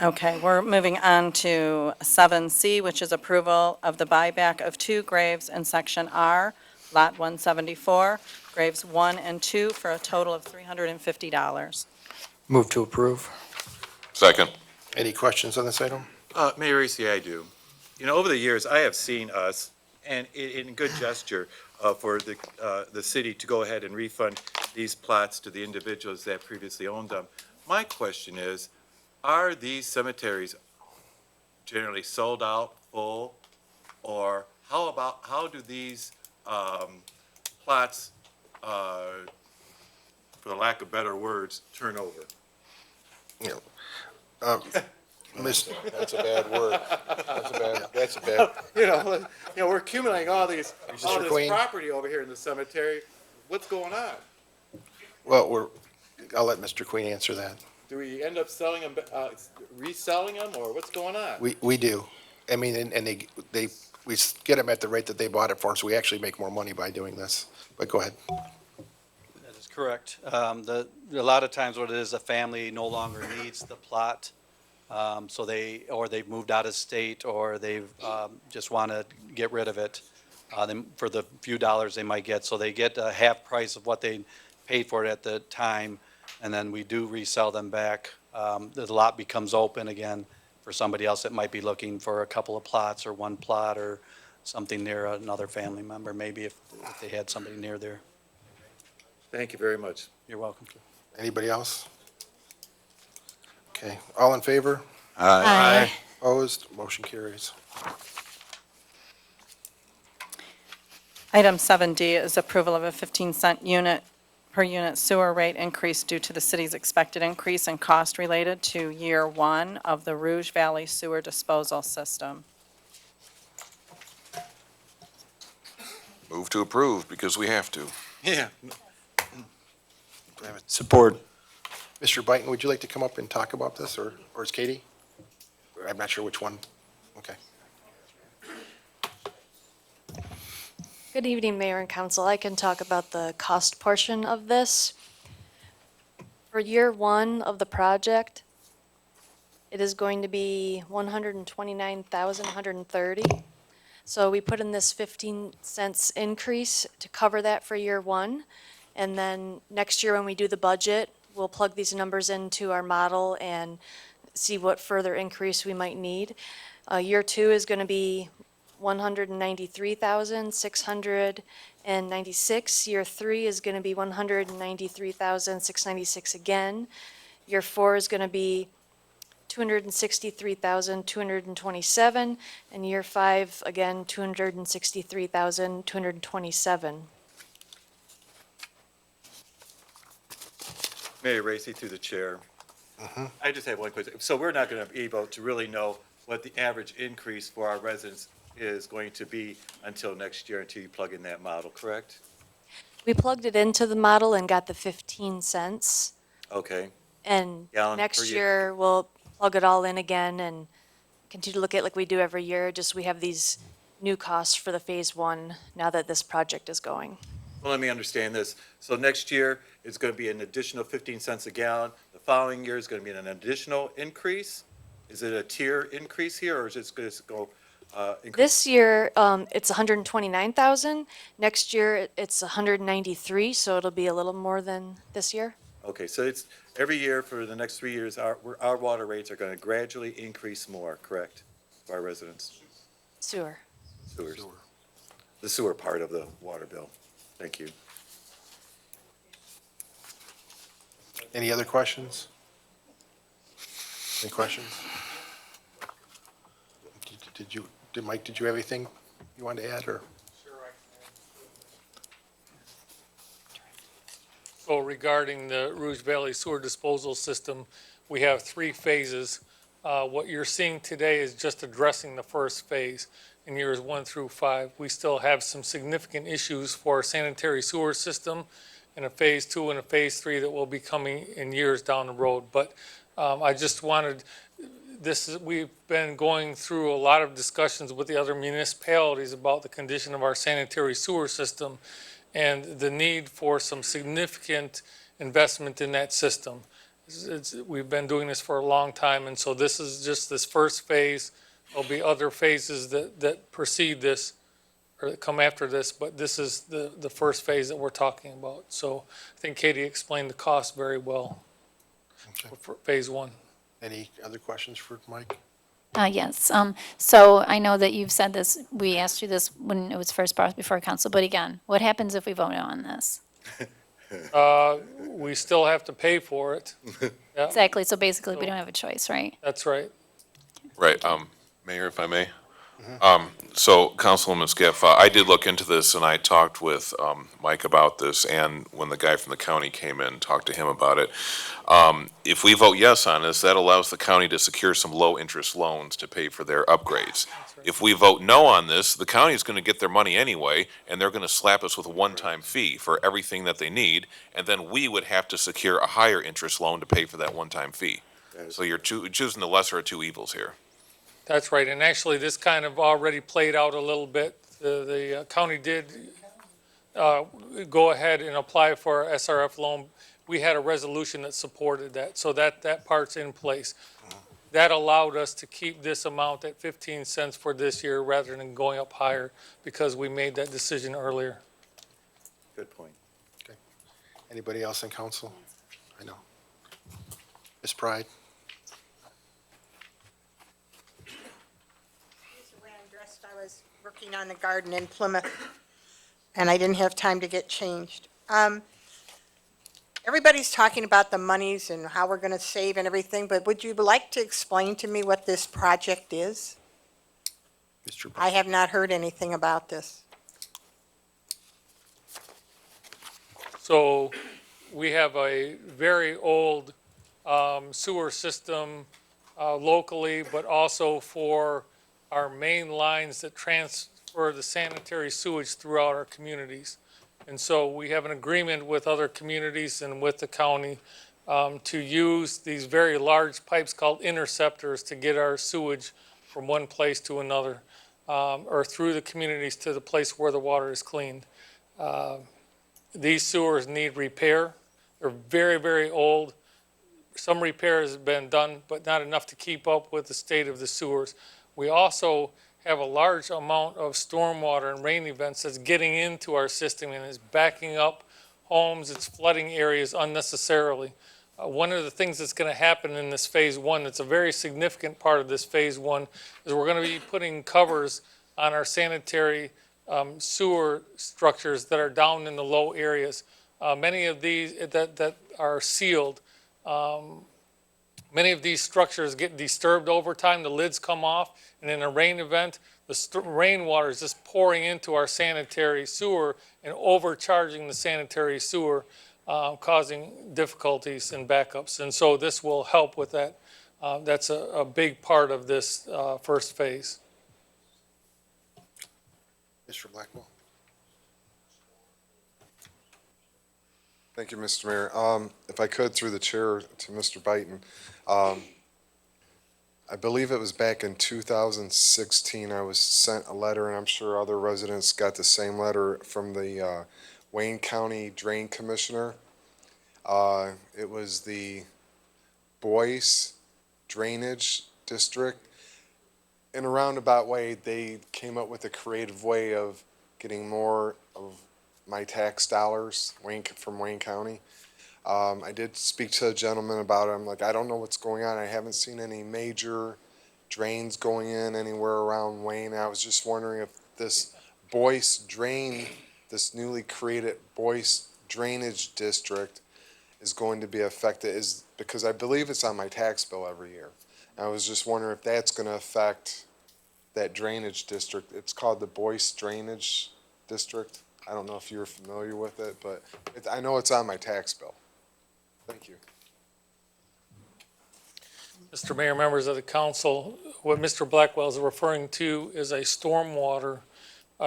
Okay, we're moving on to 7C, which is approval of the buyback of 2 graves in Section R, Lot 174, graves 1 and 2, for a total of $350. Move to approve. Second. Any questions on this item? Mayor Racy, I do. Over the years, I have seen us, and in good gesture, for the city to go ahead and refund these plots to the individuals that previously owned them. My question is, are these cemeteries generally sold out, full, or how do these plots, for the lack of better words, turn over? You know, That's a bad word. That's a bad. We're accumulating all this Mr. Queen? property over here in the cemetery. What's going on? Well, I'll let Mr. Queen answer that. Do we end up selling them, reselling them, or what's going on? We do. I mean, and we get them at the rate that they bought it for, so we actually make more money by doing this. But go ahead. That is correct. A lot of times what it is, a family no longer needs the plot. So they've moved out of state, or they've, just want to get rid of it, for the few dollars they might get. So they get a half price of what they paid for it at the time, and then we do resell them back. The lot becomes open again for somebody else that might be looking for a couple of plots or one plot or something near another family member, maybe if they had somebody near there. Thank you very much. You're welcome. Anybody else? Okay, all in favor? Aye. Opposed? Motion carries. Item 7D is approval of a 15-cent per unit sewer rate increase due to the city's expected increase in cost related to year one of the Rouge Valley Sewer Disposal System. Move to approve because we have to. Yeah. Support. Mr. Byton, would you like to come up and talk about this, or is Katie? I'm not sure which one. Okay. Good evening, Mayor and Council. I can talk about the cost portion of this. For year one of the project, it is going to be $129,130. So we put in this 15 cents increase to cover that for year one. And then next year when we do the budget, we'll plug these numbers into our model and see what further increase we might need. Year two is going to be $193,696. Year three is going to be $193,696 again. Year four is going to be $263,227, and year five, again, $263,227. Mayor Racy, through the chair. I just have one question. So we're not going to be able to really know what the average increase for our residents is going to be until next year, until you plug in that model, correct? We plugged it into the model and got the 15 cents. Okay. And Gallon per next year. year, we'll plug it all in again and continue to look at it like we do every year. Just we have these new costs for the phase one now that this project is going. Well, let me understand this. So next year, it's going to be an additional 15 cents a gallon. The following year is going to be an additional increase? Is it a tier increase here, or is it going to go increase? This year, it's 129,000. Next year, it's 193, so it'll be a little more than this year. Okay, so it's every year for the next 3 years, our water rates are going to gradually increase more, correct, for our residents? Sewer. Sewers. The sewer part of the water bill. Thank you. Any other questions? Any questions? Mike, did you have anything you wanted to add, or? So regarding the Rouge Valley Sewer Disposal System, we have 3 phases. What you're seeing today is just addressing the first phase in years 1 through 5. We still have some significant issues for our sanitary sewer system in a phase 2 and a phase 3 that will be coming in years down the road. But I just wanted, we've been going through a lot of discussions with the other municipalities about the condition of our sanitary sewer system and the need for some significant investment in that system. We've been doing this for a long time, and so this is just this first phase. There'll be other phases that precede this or that come after this, but this is the first phase that we're talking about. So I think Katie explained the cost very well Okay. for phase 1. Any other questions for Mike? Yes, so I know that you've said this, we asked you this when it was first brought before council, but again, what happens if we vote no on this? We still have to pay for it. Yeah, Exactly, so basically, we don't have a choice, right? that's right. Right, Mayor, if I may. So Councilwoman Scaff, I did look into this and I talked with, Mike about this, and when the guy from the county came in, talked to him about it. If we vote yes on this, that allows the county to secure some low-interest loans to pay for their upgrades. If we vote no on this, the county's gonna get their money anyway, and they're gonna slap us with a one-time fee for everything that they need, and then we would have to secure a higher interest loan to pay for that one-time fee. So you're choosing the lesser of two evils here. That's right, and actually, this kind of already played out a little bit. The county did go ahead and apply for a SRF loan. We had a resolution that supported that, so that part's in place. That allowed us to keep this amount at 15 cents for this year rather than going up higher because we made that decision earlier. Good point. Okay. Anybody else in council? I know. Ms. Pride? When I'm dressed, I was working on the garden in Plymouth, and I didn't have time to get changed. Everybody's talking about the monies and how we're going to save and everything, but would you like to explain to me what this project is? Mr. I have not heard anything about this. So we have a very old sewer system locally, but also for our main lines that transfer the sanitary sewage throughout our communities. And so we have an agreement with other communities and with the county to use these very large pipes called interceptors to get our sewage from one place to another, or through the communities to the place where the water is cleaned. These sewers need repair. They're very, very old. Some repairs have been done, but not enough to keep up with the state of the sewers. We also have a large amount of stormwater and rain events that's getting into our system and is backing up homes, it's flooding areas unnecessarily. One of the things that's going to happen in this phase one, that's a very significant part of this phase one, is we're going to be putting covers on our sanitary sewer structures that are down in the low areas. Many of these that are sealed, many of these structures get disturbed over time, the lids come off, and in a rain event, the rainwater is just pouring into our sanitary sewer and overcharging the sanitary sewer, causing difficulties and backups. And so this will help with that. That's a big part of this first phase. Mr. Blackwell? Thank you, Mr. Mayor. If I could, through the chair to Mr. Byton, I believe it was back in 2016, I was sent a letter, and I'm sure other residents got the same letter from the Wayne County Drain Commissioner. It was the Boyce Drainage District. In a roundabout way, they came up with a creative way of getting more of my tax dollars from Wayne County. I did speak to a gentleman about it. I'm like, I don't know what's going on. I haven't seen any major drains going in anywhere around Wayne. I was just wondering if this Boyce Drain, this newly created Boyce Drainage District is going to be affected, because I believe it's on my tax bill every year. I was just wondering if that's going to affect that drainage district. It's called the Boyce Drainage District. I don't know if you're familiar with it, but I know it's on my tax bill. Thank you. Mr. Mayor, members of the council, what Mr. Blackwell is referring to is a stormwater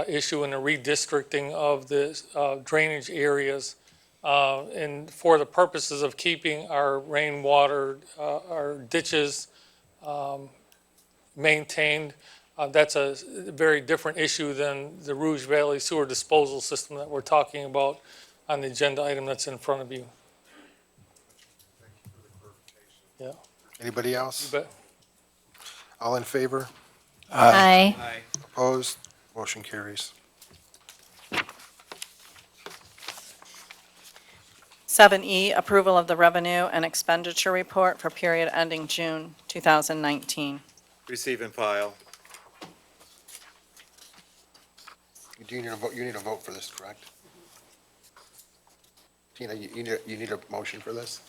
issue in the redistricting of the drainage areas. And for the purposes of keeping our rainwater, our ditches maintained, that's a very different issue than the Rouge Valley Sewer Disposal System that we're talking about on the agenda item that's in front of you. Yeah. Anybody else? You bet. All in favor? Aye. Opposed? Motion carries. 7E, approval of the revenue and expenditure report for period ending June 2019. Receive and file. You need a vote for this, correct? Tina, you need a motion for this?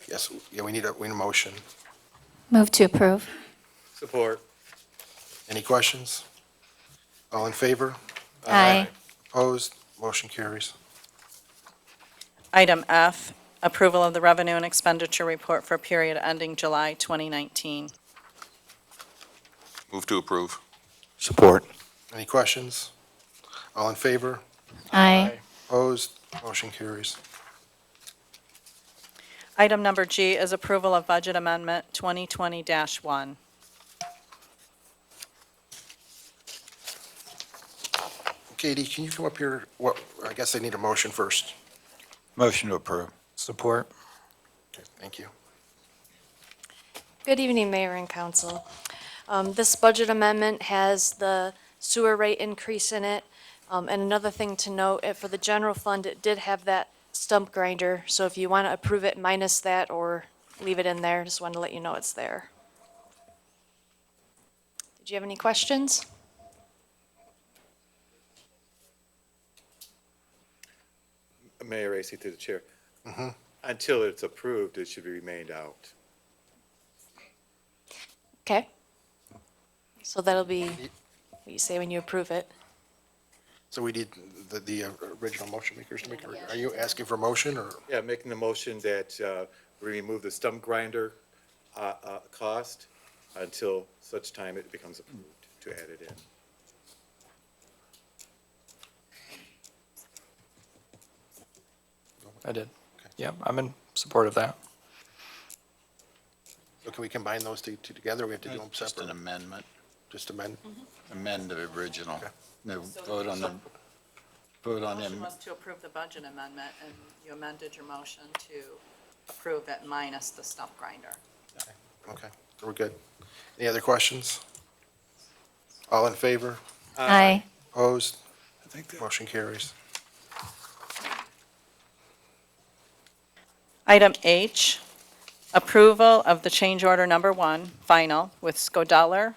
Yes, yeah, we need a motion. Move to approve. Support. Any questions? All in favor? Aye. Opposed? Motion carries. Item F, approval of the revenue and expenditure report for period ending July 2019. Move to approve. Support. Any questions? All in favor? Aye. Opposed? Motion carries. Item number G is approval of budget amendment 2020-1. Katie, can you come up here? Well, I guess I need a motion first. Motion to approve. Support. Okay, thank you. Good evening, Mayor and Council. This budget amendment has the sewer rate increase in it. And another thing to note, for the general fund, it did have that stump grinder. So if you want to approve it minus that or leave it in there, just wanted to let you know it's there. Did you have any questions? Mayor Racy to the chair. Mm-hmm. Until it's approved, it should be remained out. Okay. So that'll be what you say when you approve it. So we need the original motion makers to make, are you asking for motion or? Yeah, making the motion that we remove the stump grinder cost until such time it becomes approved to add it in. I did. Yeah, I'm in support of that. So can we combine those two together? Or we have to do them Just an separate? amendment, Just amend? amend the original. Okay. No, vote on them. Vote on Motion them. was to approve the budget amendment, and you amended your motion to approve it minus the stump grinder. Okay, so we're good. Any other questions? All in favor? Aye. Opposed? Motion carries. Item H, approval of the change order number 1, final, with Scodeller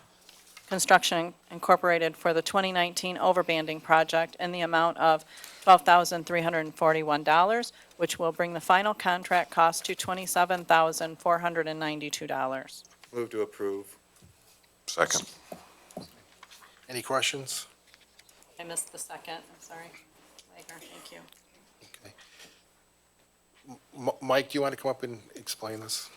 Construction Incorporated for the 2019 overbanding project in the amount of $12,341, which will bring the final contract cost to $27,492. Move to approve. Second. Any questions? I missed the second, I'm sorry. Wagner, thank you. Mike, do you want to come up and explain this?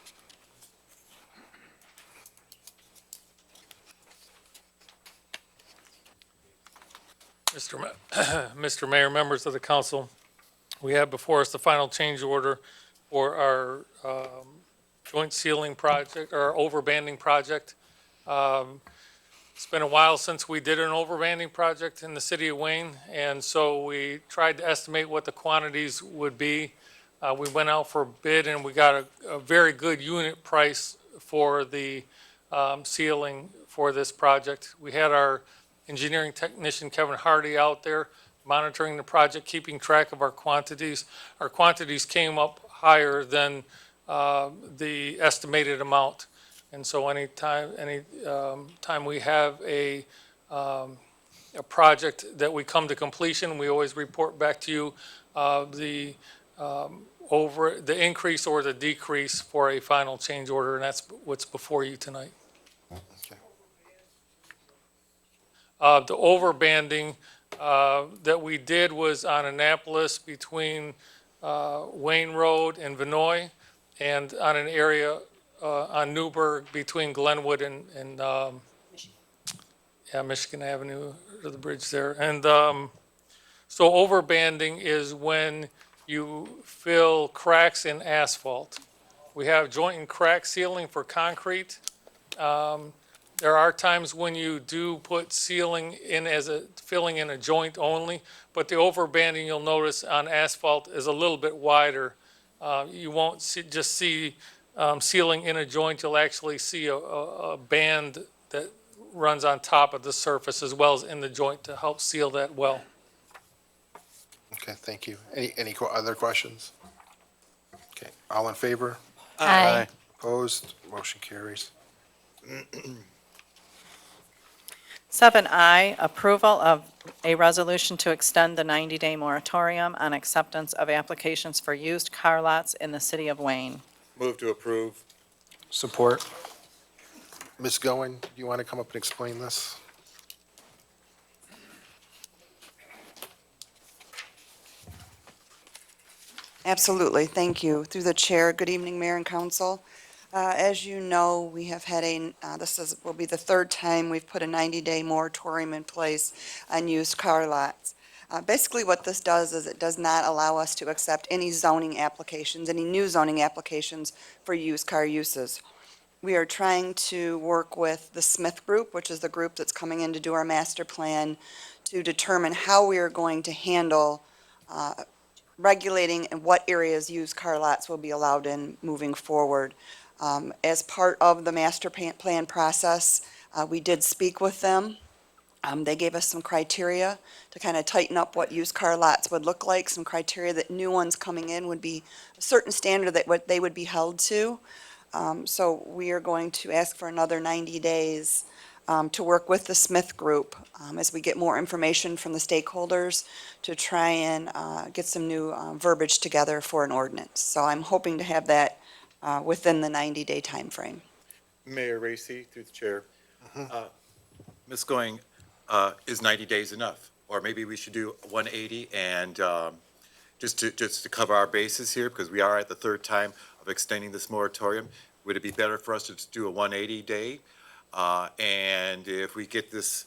Mr. Mayor, members of the council, we have before us the final change order for our joint sealing project, or overbanding project. It's been a while since we did an overbanding project in the city of Wayne, and so we tried to estimate what the quantities would be. We went out for bid and we got a very good unit price for the sealing for this project. We had our engineering technician, Kevin Hardy, out there monitoring the project, keeping track of our quantities. Our quantities came up higher than the estimated amount. And so anytime we have a project that we come to completion, we always report back to you over the increase or the decrease for a final change order, and that's what's before you tonight. The overbanding that we did was on Annapolis between Wayne Road and Vinoy, and on an area on Newburgh between Glenwood and Michigan Avenue, or the bridge there. And so overbanding is when you fill cracks in asphalt. We have joint and crack sealing for concrete. There are times when you do put sealing in filling in a joint only, but the overbanding, you'll notice on asphalt, is a little bit wider. You won't just see sealing in a joint, you'll actually see a band that runs on top of the surface as well as in the joint to help seal that well. Okay, thank you. Any other questions? Okay, all in favor? Aye. Opposed? Motion carries. 7I, approval of a resolution to extend the 90-day moratorium on acceptance of applications for used car lots in the city of Wayne. Move to approve. Support. Ms. Goen, do you want to come up and explain this? Absolutely, thank you. Through the chair, good evening, Mayor and Council. As you know, we have had will be the third time we've put a 90-day moratorium in place on used car lots. Basically, what this does is it does not allow us to accept any zoning applications, any new zoning applications for used car uses. We are trying to work with the Smith Group, which is the group that's coming in to do our master plan, to determine how we are going to handle regulating and what areas used car lots will be allowed in moving forward. As part of the master plan process, we did speak with them. They gave us some criteria to kind of tighten up what used car lots would look like, some criteria that new ones coming in would be a certain standard that what they would be held to. So we are going to ask for another 90 days to work with the Smith Group as we get more information from the stakeholders to try and get some new verbiage together for an ordinance. So I'm hoping to have that within the 90-day timeframe. Mayor Racy, through the chair. Ms. Going, is 90 days enough? Or maybe we should do 180 and just to cover our bases here, because we are at the third time of extending this moratorium. Would it be better for us to just do a 180 day? And if we get this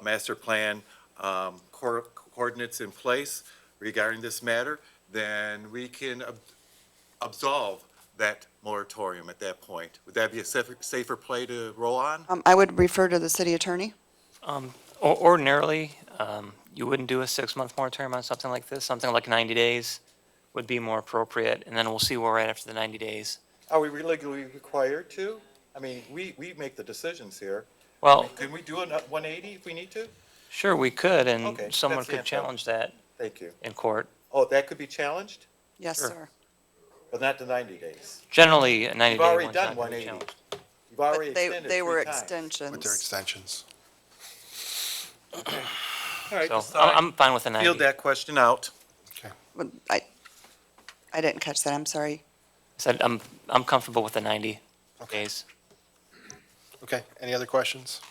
master plan coordinates in place regarding this matter, then we can absolve that moratorium at that point. Would that be a safer play to roll on? I would refer to the city attorney. Ordinarily, you wouldn't do a 6-month moratorium on something like this. Something like 90 days would be more appropriate, and then we'll see where we're at after the 90 days. Are we legally required to? I mean, we make the decisions here. Well, Can we do a 180 if we need to? sure, we could, and Okay, someone that's the could info. challenge that Thank you. in court. Oh, that could be challenged, Yes, Sure. sir. but not the 90 days. Generally, a 90-day You've already one's done not gonna be 180. challenged. You've already But extended they were 3 times. extensions. With their extensions. All right, So just I'm fine with the 90. field that question out. But I didn't catch that, I'm sorry. Said I'm comfortable with the 90 days. Okay, any other questions?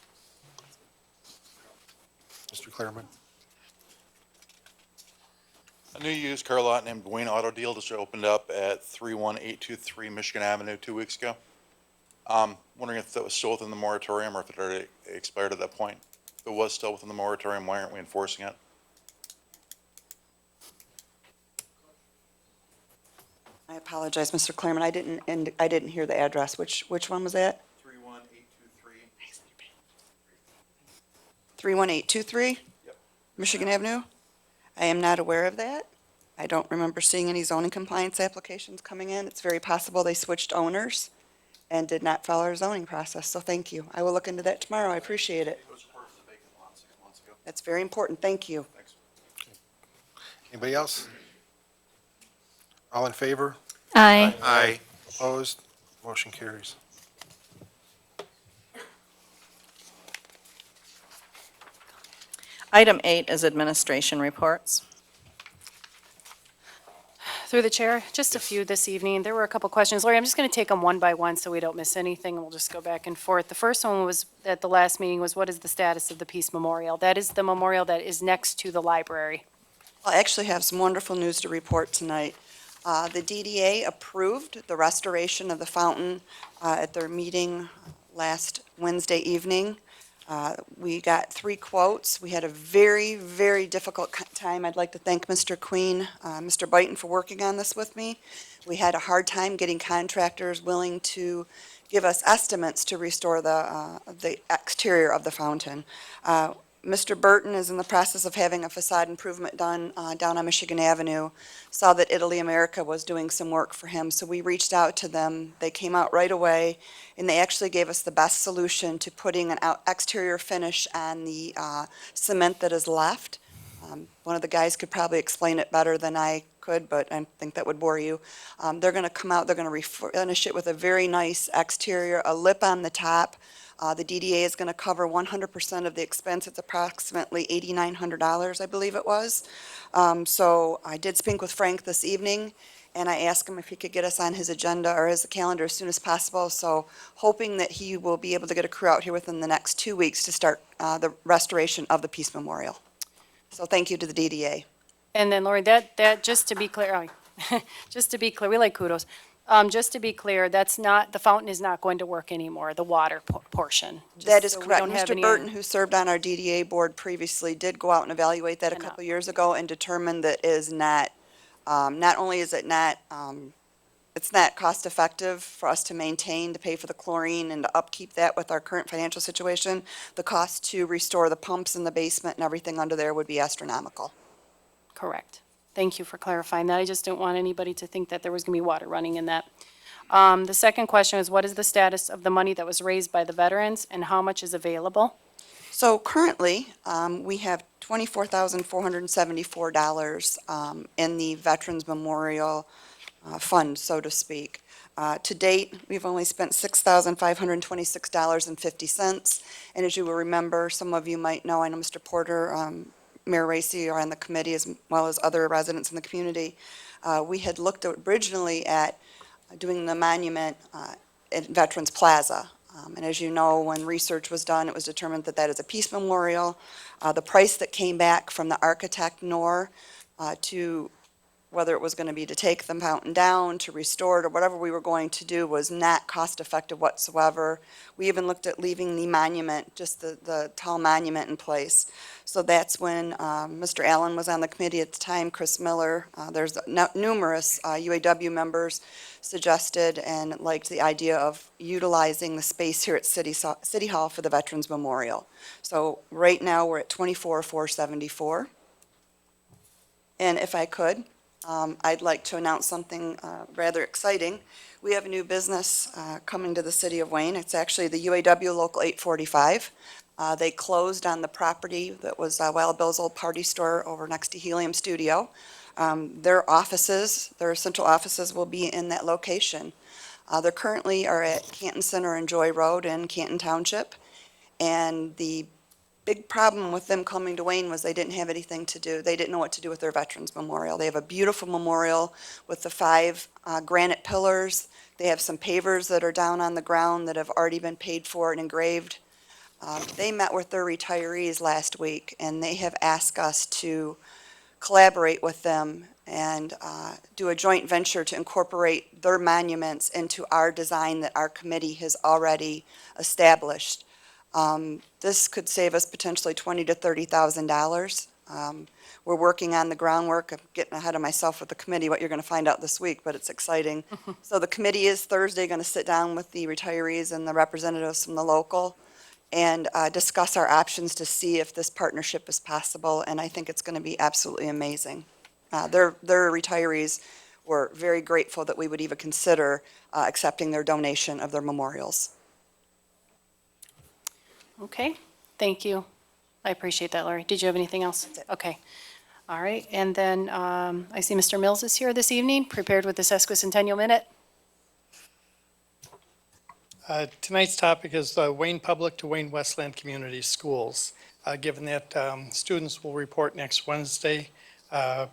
Mr. Clairman? A new used car lot named Wayne Auto Deal just opened up at 31823 Michigan Avenue 2 weeks ago. Wondering if that was still within the moratorium or if it already expired at that point. If it was still within the moratorium, why aren't we enforcing it? I apologize, Mr. Clairman, I didn't hear the address. Which one was that? 31823. 31823? Yep. Michigan Avenue? I am not aware of that. I don't remember seeing any zoning compliance applications coming in. It's very possible they switched owners and did not follow our zoning process, so thank you. I will look into that tomorrow, I appreciate it. It was part of the vacant lot 6 months ago. That's very important, thank you. Thanks. Anybody else? All in favor? Aye. Aye. Opposed? Motion carries. Item 8 is administration reports. Through the chair, just a few this evening. There were a couple questions. Lori, I'm just going to take them one by one so we don't miss anything, and we'll just go back and forth. The first one was, at the last meeting, was what is the status of the Peace Memorial? That is the memorial that is next to the library. I actually have some wonderful news to report tonight. The DDA approved the restoration of the fountain at their meeting last Wednesday evening. We got 3 quotes. We had a very, very difficult time. I'd like to thank Mr. Queen, Mr. Byton for working on this with me. We had a hard time getting contractors willing to give us estimates to restore the exterior of the fountain. Mr. Burton is in the process of having a facade improvement done down on Michigan Avenue. Saw that Italy America was doing some work for him, so we reached out to them. They came out right away, and they actually gave us the best solution to putting an exterior finish on the cement that is left. One of the guys could probably explain it better than I could, but I think that would bore you. They're going to come out, they're going to refinish it with a very nice exterior, a lip on the top, The DDA is going to cover 100% of the expense. It's approximately $8,900, I believe it was. So I did speak with Frank this evening, and I asked him if he could get us on his agenda or his calendar as soon as possible. So hoping that he will be able to get a crew out here within the next 2 weeks to start the restoration of the Peace Memorial. So thank you to the DDA. And then Lori, that, just to be clear, just to be clear, we like kudos. Just to be clear, that's not, the fountain is not going to work anymore, the water portion. just That is so we correct. don't have Mr. any- Burton, who served on our DDA board previously, did go out and evaluate that a couple years ago and determined that is not, not only is it not, it's not cost effective for us to maintain, to pay for the chlorine and to upkeep that with our current financial situation, the cost to restore the pumps in the basement and everything under there would be astronomical. Correct. Thank you for clarifying that. I just didn't want anybody to think that there was going to be water running in that. The second question is, what is the status of the money that was raised by the veterans and how much is available? So currently, we have $24,474 in the Veterans Memorial Fund, so to speak. To date, we've only spent $6,526.50. And as you will remember, some of you might know, I know Mr. Porter, Mayor Racy are on the committee as well as other residents in the community. We had looked originally at doing the monument at Veterans Plaza. And as you know, when research was done, it was determined that that is a peace memorial. The price that came back from the architect, Noor, to whether it was going to be to take the fountain down, to restore it, or whatever we were going to do was not cost-effective whatsoever. We even looked at leaving the monument, just the tall monument in place. So that's when Mr. Allen was on the committee at the time, Chris Miller, there's numerous UAW members suggested and liked the idea of utilizing the space here at City Hall for the Veterans Memorial. So right now, we're at $24,474. And if I could, I'd like to announce something rather exciting. We have a new business coming to the city of Wayne. It's actually the UAW Local 845. They closed on the property that was Wild Bill's old party store over next to Helium Studio. Their offices, their central offices will be in that location. They currently are at Canton Center and Joy Road in Canton Township. And the big problem with them coming to Wayne was they didn't have anything to do. They didn't know what to do with their Veterans Memorial. They have a beautiful memorial with the 5 granite pillars. They have some pavers that are down on the ground that have already been paid for and engraved. They met with their retirees last week, and they have asked us to collaborate with them and do a joint venture to incorporate their monuments into our design that our committee has already established. This could save us potentially $20,000 to $30,000. We're working on the groundwork. I'm getting ahead of myself with the committee, what you're going to find out this week, but it's exciting. So the committee is Thursday going to sit down with the retirees and the representatives from the local and discuss our options to see if this partnership is possible, and I think it's going to be absolutely amazing. Their retirees were very grateful that we would even consider accepting their donation of their memorials. Okay, thank you. I appreciate that, Lori. Did you have anything else? Okay. All right, and then I see Mr. Mills is here this evening, prepared with the sesquicentennial minute. Tonight's topic is Wayne Public to Wayne Westland Community Schools. Given that students will report next Wednesday,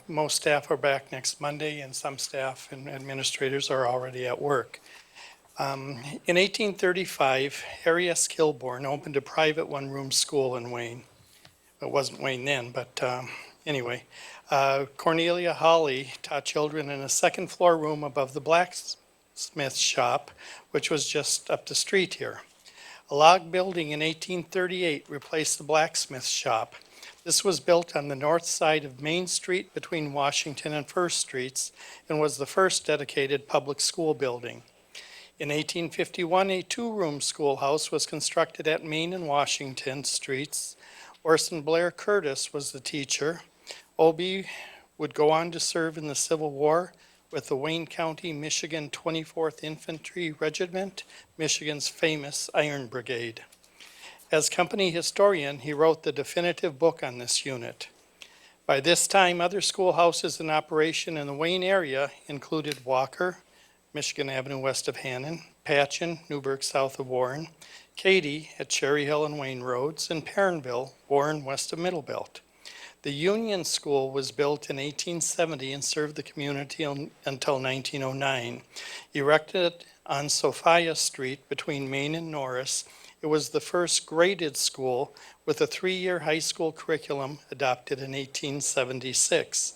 most staff are back next Monday, and some staff and administrators are already at work. In 1835, Harry S. Kilbourne opened a private one-room school in Wayne. It wasn't Wayne then, but anyway. Cornelia Hawley taught children in a second-floor room above the blacksmith shop, which was just up the street here. A log building in 1838 replaced the blacksmith shop. This was built on the north side of Main Street between Washington and First Streets and was the first dedicated public school building. In 1851, a 2-room schoolhouse was constructed at Main and Washington Streets. Orson Blair Curtis was the teacher. Obie would go on to serve in the Civil War with the Wayne County, Michigan 24th Infantry Regiment, Michigan's famous Iron Brigade. As company historian, he wrote the definitive book on this unit. By this time, other schoolhouses in operation in the Wayne area included Walker, Michigan Avenue west of Hannon, Patchen, Newburgh south of Warren, Katy at Cherry Hill and Wayne Roads, and Perrinville, Warren west of Middlebelt. The Union School was built in 1870 and served the community until 1909. Erected on Sophia Street between Main and Norris, it was the first graded school with a 3-year high school curriculum adopted in 1876.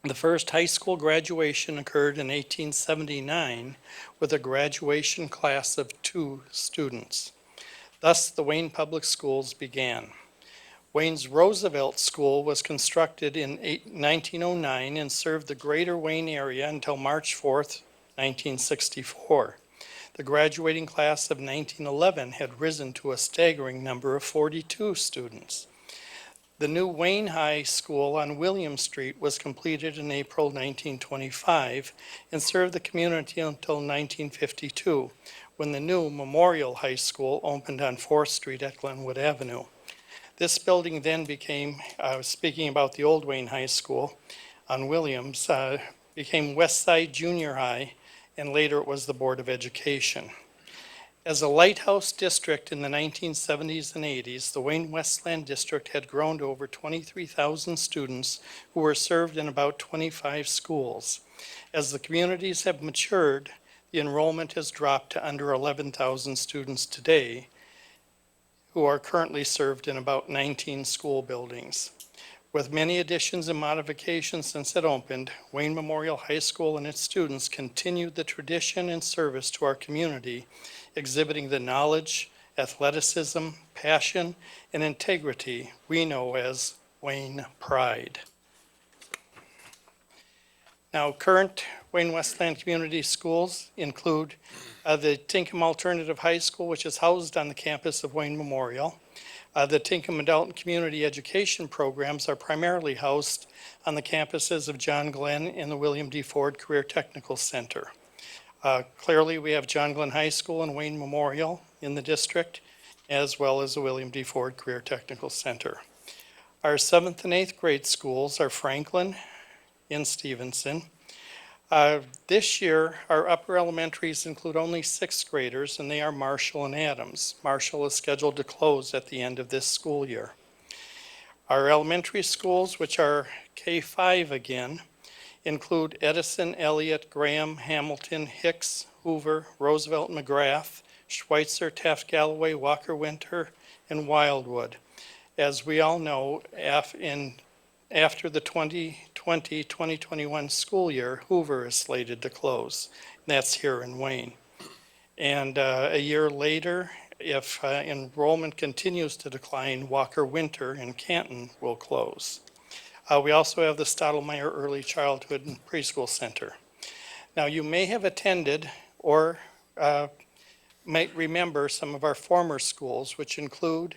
The first high school graduation occurred in 1879 with a graduation class of 2 students. Thus, the Wayne Public Schools began. Wayne's Roosevelt School was constructed in 1909 and served the greater Wayne area until March 4th, 1964. The graduating class of 1911 had risen to a staggering number of 42 students. The new Wayne High School on William Street was completed in April 1925 and served the community until 1952, when the new Memorial High School opened on 4th Street at Glenwood Avenue. This building then became, speaking about the old Wayne High School on Williams, became West Side Junior High, and later it was the Board of Education. As a lighthouse district in the 1970s and 80s, the Wayne Westland District had grown to over 23,000 students who were served in about 25 schools. As the communities have matured, the enrollment has dropped to under 11,000 students today, who are currently served in about 19 school buildings. With many additions and modifications since it opened, Wayne Memorial High School and its students continued the tradition and service to our community, exhibiting the knowledge, athleticism, passion, and integrity we know as Wayne Pride. Now, current Wayne Westland Community Schools include the Tinkham Alternative High School, which is housed on the campus of Wayne Memorial. The Tinkham Adult and Community Education programs are primarily housed on the campuses of John Glenn and the William D. Ford Career Technical Center. Clearly, we have John Glenn High School and Wayne Memorial in the district, as well as the William D. Ford Career Technical Center. Our 7th and 8th grade schools are Franklin and Stevenson. This year, our upper elementaries include only 6th graders, and they are Marshall and Adams. Marshall is scheduled to close at the end of this school year. Our elementary schools, which are K-5 again, include Edison, Elliott, Graham, Hamilton, Hicks, Hoover, Roosevelt, McGrath, Schweitzer, Taft Galloway, Walker Winter, and Wildwood. As we all know, after the 2020-2021 school year, Hoover is slated to close. That's here in Wayne. And a year later, if enrollment continues to decline, Walker Winter in Canton will close. We also have the Stottlemyre Early Childhood and Preschool Center. Now, you may have attended or might remember some of our former schools, which include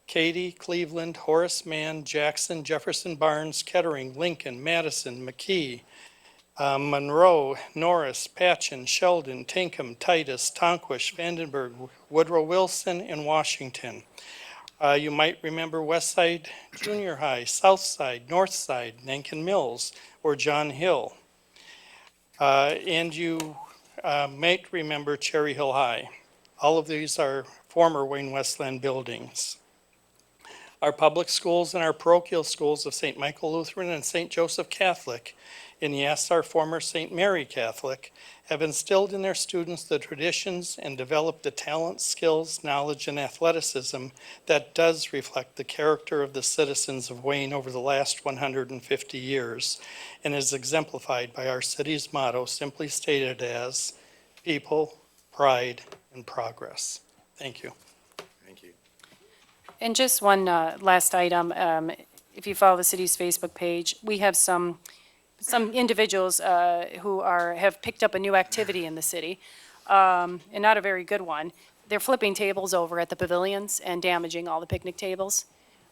Katy, Cleveland, Horace Mann, Jackson, Jefferson Barnes, Kettering, Lincoln, Madison, McKee, Monroe, Norris, Patchen, Sheldon, Tinkham, Titus, Tonquish, Vandenberg, Woodrow Wilson, and Washington. You might remember Westside Junior High, Southside, Northside, Nankin Mills, or John Hill. And you might remember Cherry Hill High. All of these are former Wayne Westland buildings. Our public schools and our parochial schools of St. Michael Lutheran and St. Joseph Catholic, and yes, our former St. Mary Catholic, have instilled in their students the traditions and developed the talent, skills, knowledge, and athleticism that does reflect the character of the citizens of Wayne over the last 150 years, and is exemplified by our city's motto, simply stated as people, pride, and progress. Thank you. And just one last item, if you follow the city's Facebook page, we have some individuals who have picked up a new activity in the city, and not a very good one. They're flipping tables over at the pavilions and damaging all the picnic tables.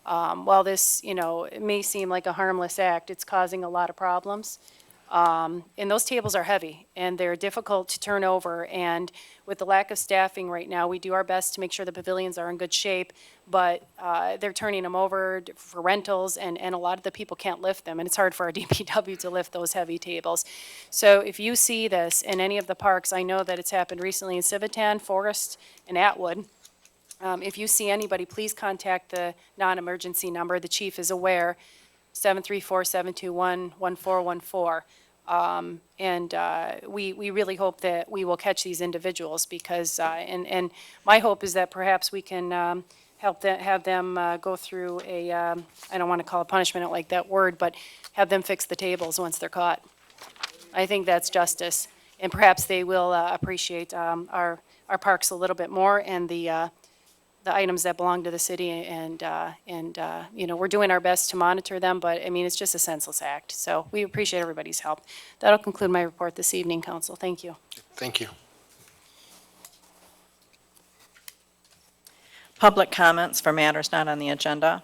While this, it may seem like a harmless act, it's causing a lot of problems. And those tables are heavy, and they're difficult to turn over. And with the lack of staffing right now, we do our best to make sure the pavilions are in good shape, but they're turning them over for rentals, and a lot of the people can't lift them, and it's hard for our DPW to lift those heavy tables. So if you see this in any of the parks, I know that it's happened recently in Civitan, Forest, and Atwood. If you see anybody, please contact the non-emergency number. The chief is aware, 734-721-1414. We really hope that we will catch these individuals because, and my hope is that perhaps we can help them, have them go through a, I don't want to call it punishment, I don't like that word, but have them fix the tables once they're caught. I think that's justice, and perhaps they will appreciate our parks a little bit more and the items that belong to the city, and you know, we're doing our best to monitor them, but I mean, it's just a senseless act. So we appreciate everybody's help. That'll conclude my report this evening, Council. Thank you. Thank you. Public comments for matters not on the agenda.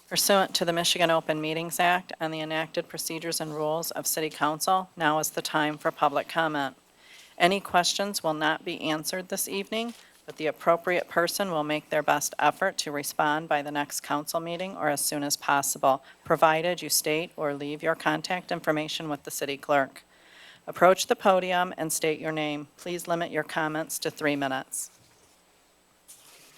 Pursuant to the Michigan Open Meetings Act and the enacted procedures and rules of City Council, now is the time for public comment. Any questions will not be answered this evening, but the appropriate person will make their best effort to respond by the next council meeting or as soon as possible, provided you state or leave your contact information with the city clerk. Approach the podium and state your name. Please limit your comments to 3 minutes.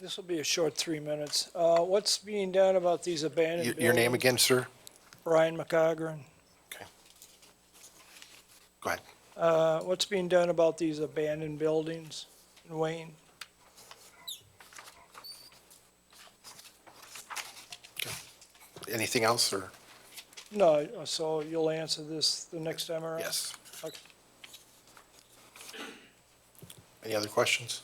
This will be a short 3 minutes. What's being done about these abandoned buildings? Your name again, sir? Brian McCogran. Go ahead. What's being done about these abandoned buildings in Wayne? Anything else, or? No, so you'll answer this the next time around? Yes. Okay. Any other questions?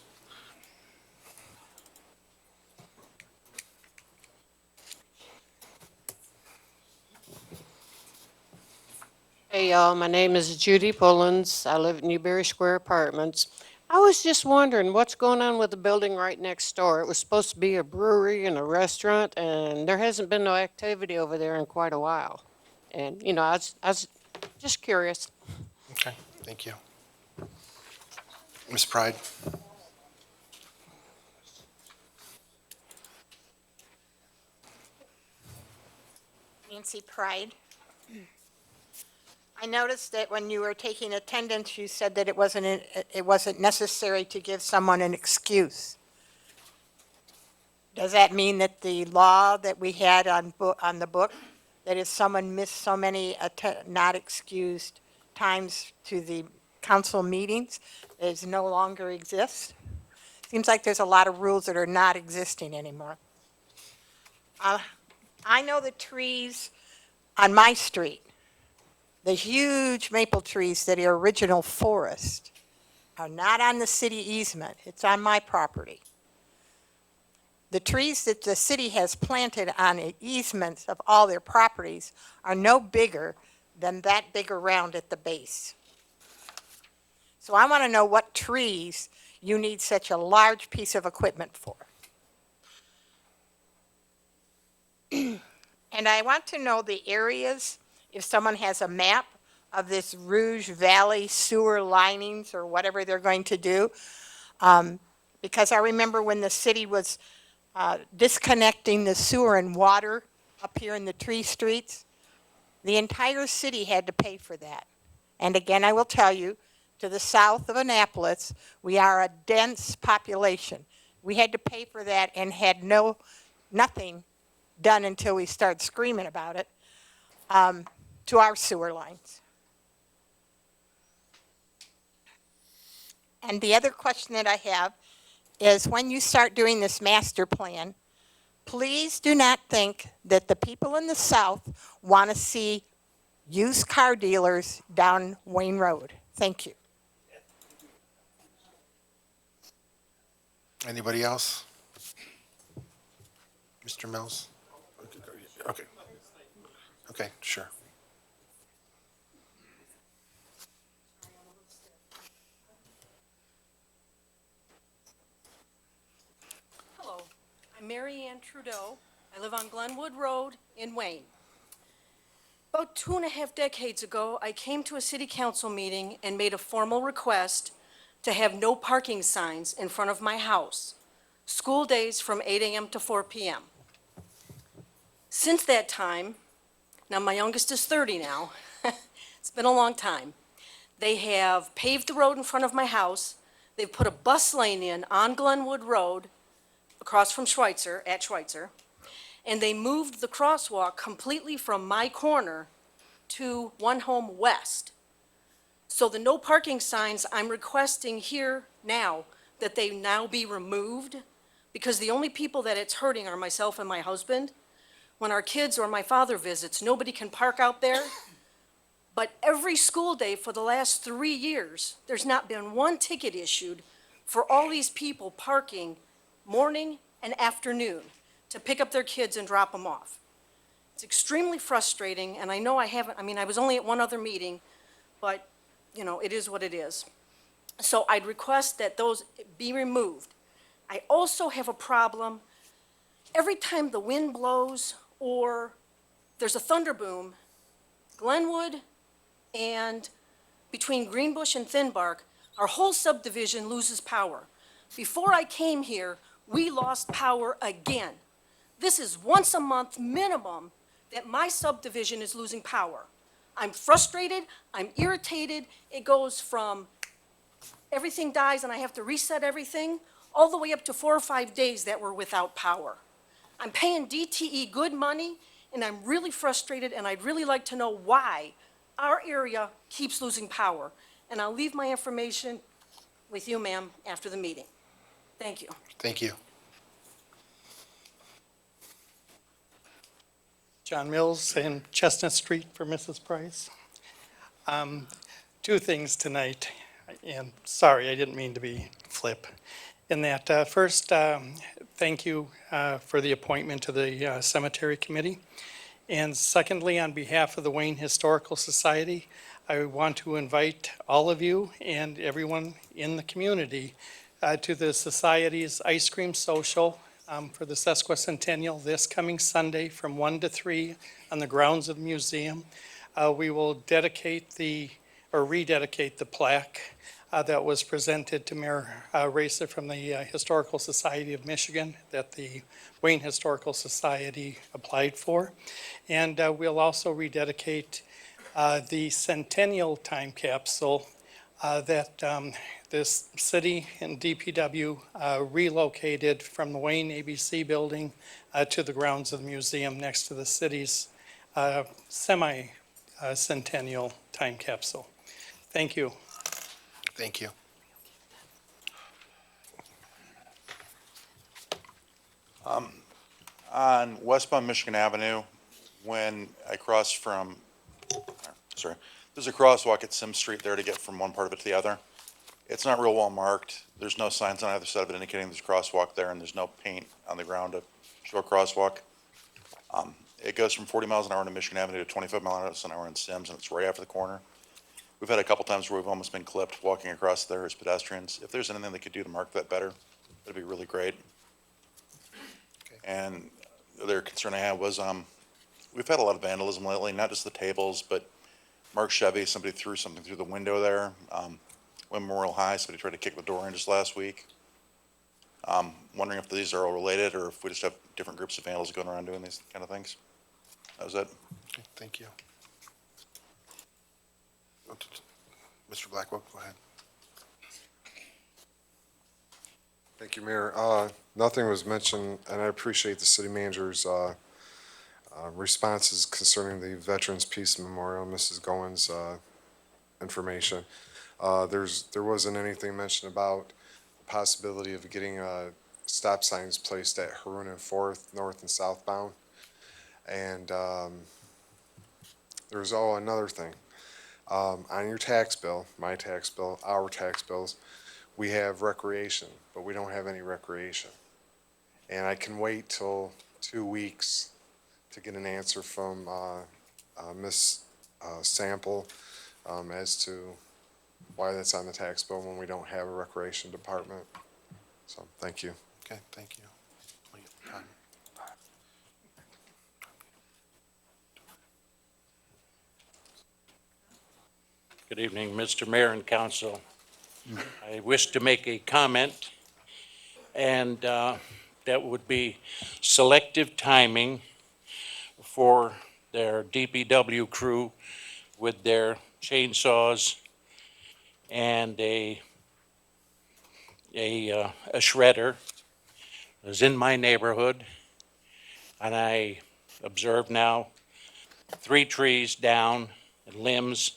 Hey, y'all, my name is Judy Pullins. I live at Newberry Square Apartments. I was just wondering what's going on with the building right next door. It was supposed to be a brewery and a restaurant, and there hasn't been no activity over there in quite a while. And, you know, I was just curious. Okay, thank you. Ms. Pride? Nancy Pride. I noticed that when you were taking attendance, you said that it wasn't necessary to give someone an excuse. Does that mean that the law that we had on the book, that if someone missed so many not excused times to the council meetings, is no longer exists? Seems like there's a lot of rules that are not existing anymore. I know the trees on my street, the huge maple trees that are original forest, are not on the city easement. It's on my property. The trees that the city has planted on the easements of all their properties are no bigger than that big around at the base. So I want to know what trees you need such a large piece of equipment for. And I want to know the areas, if someone has a map of this Rouge Valley sewer linings or whatever they're going to do. Because I remember when the city was disconnecting the sewer and water up here in the tree streets, the entire city had to pay for that. And again, I will tell you, to the south of Annapolis, we are a dense population. We had to pay for that and had nothing done until we started screaming about it, to our sewer lines. And the other question that I have is, when you start doing this master plan, please do not think that the people in the south want to see used car dealers down Wayne Road. Thank you. Anybody else? Mr. Mills? Okay. Okay, sure. Hello, I'm Mary Ann Trudeau. I live on Glenwood Road in Wayne. About 2.5 decades ago, I came to a city council meeting and made a formal request to have no parking signs in front of my house, school days from 8 a.m. to 4 p.m. Since that time, now my youngest is 30 now, it's been a long time, they have paved the road in front of my house, they've put a bus lane in on Glenwood Road, across from Schweitzer, at Schweitzer, and they moved the crosswalk completely from my corner to One Home West. So the no parking signs, I'm requesting here now that they now be removed, because the only people that it's hurting are myself and my husband. When our kids or my father visits, nobody can park out there. But every school day for the last 3 years, there's not been one ticket issued for all these people parking morning and afternoon to pick up their kids and drop them off. It's extremely frustrating, and I know I was only at one other meeting, but, you know, it is what it is. So I'd request that those be removed. I also have a problem, every time the wind blows or there's a thunder boom, Glenwood and between Greenbush and Thin Bark, our whole subdivision loses power. Before I came here, we lost power again. This is once a month minimum that my subdivision is losing power. I'm frustrated, I'm irritated. It goes from everything dies and I have to reset everything, all the way up to 4 or 5 days that we're without power. I'm paying DTE good money, and I'm really frustrated, and I'd really like to know why our area keeps losing power. And I'll leave my information with you, ma'am, after the meeting. Thank you. Thank you. John Mills and Chestnut Street for Mrs. Price. Two things tonight, and sorry, I didn't mean to be flip. In that, first, thank you for the appointment to the Cemetery Committee. And secondly, on behalf of the Wayne Historical Society, I want to invite all of you and everyone in the community to the Society's Ice Cream Social for the Sesquicentennial this coming Sunday from 1 to 3 on the grounds of the museum. We will rededicate the plaque that was presented to Mayor Racer from the Historical Society of Michigan that the Wayne Historical Society applied for. And we'll also rededicate the centennial time capsule that this city and DPW relocated from the Wayne ABC building to the grounds of the museum next to the city's semi-centennial time capsule. Thank you. Thank you. On westbound Michigan Avenue, when I cross from, there's a crosswalk at Sim Street there to get from one part of it to the other. It's not real well marked. There's no signs on either side of it indicating there's a crosswalk there, and there's no paint on the ground to show a crosswalk. It goes from 40 miles an hour on Michigan Avenue to 25 miles an hour in Sims, and it's right after the corner. We've had a couple times where we've almost been clipped walking across there as pedestrians. If there's anything they could do to mark that better, that'd be really great. And the other concern I had was, we've had a lot of vandalism lately, not just the tables, but Mark Chevy, somebody threw something through the window there. Win Memorial High, somebody tried to kick the door in just last week. Wondering if these are all related or if we just have different groups of vandals going around doing these kind of things. That was it. Okay, thank you. Mr. Blackwell, go ahead. Thank you, Mayor. Nothing was mentioned, and I appreciate the city manager's responses concerning the Veterans Peace Memorial, Mrs. Goins' information. There wasn't anything mentioned about the possibility of getting stop signs placed at Haroon and 4th, north and southbound. And there's another thing. On your tax bill, my tax bill, our tax bills, we have recreation, but we don't have any recreation. And I can wait till 2 weeks to get an answer from Ms. Sample as to why that's on the tax bill when we don't have a recreation department. So, thank you. Okay, thank you. Good evening, Mr. Mayor and Council. I wish to make a comment, and that would be selective timing for their DPW crew with their chainsaws and a shredder. I was in my neighborhood, and I observed now 3 trees down and limbs.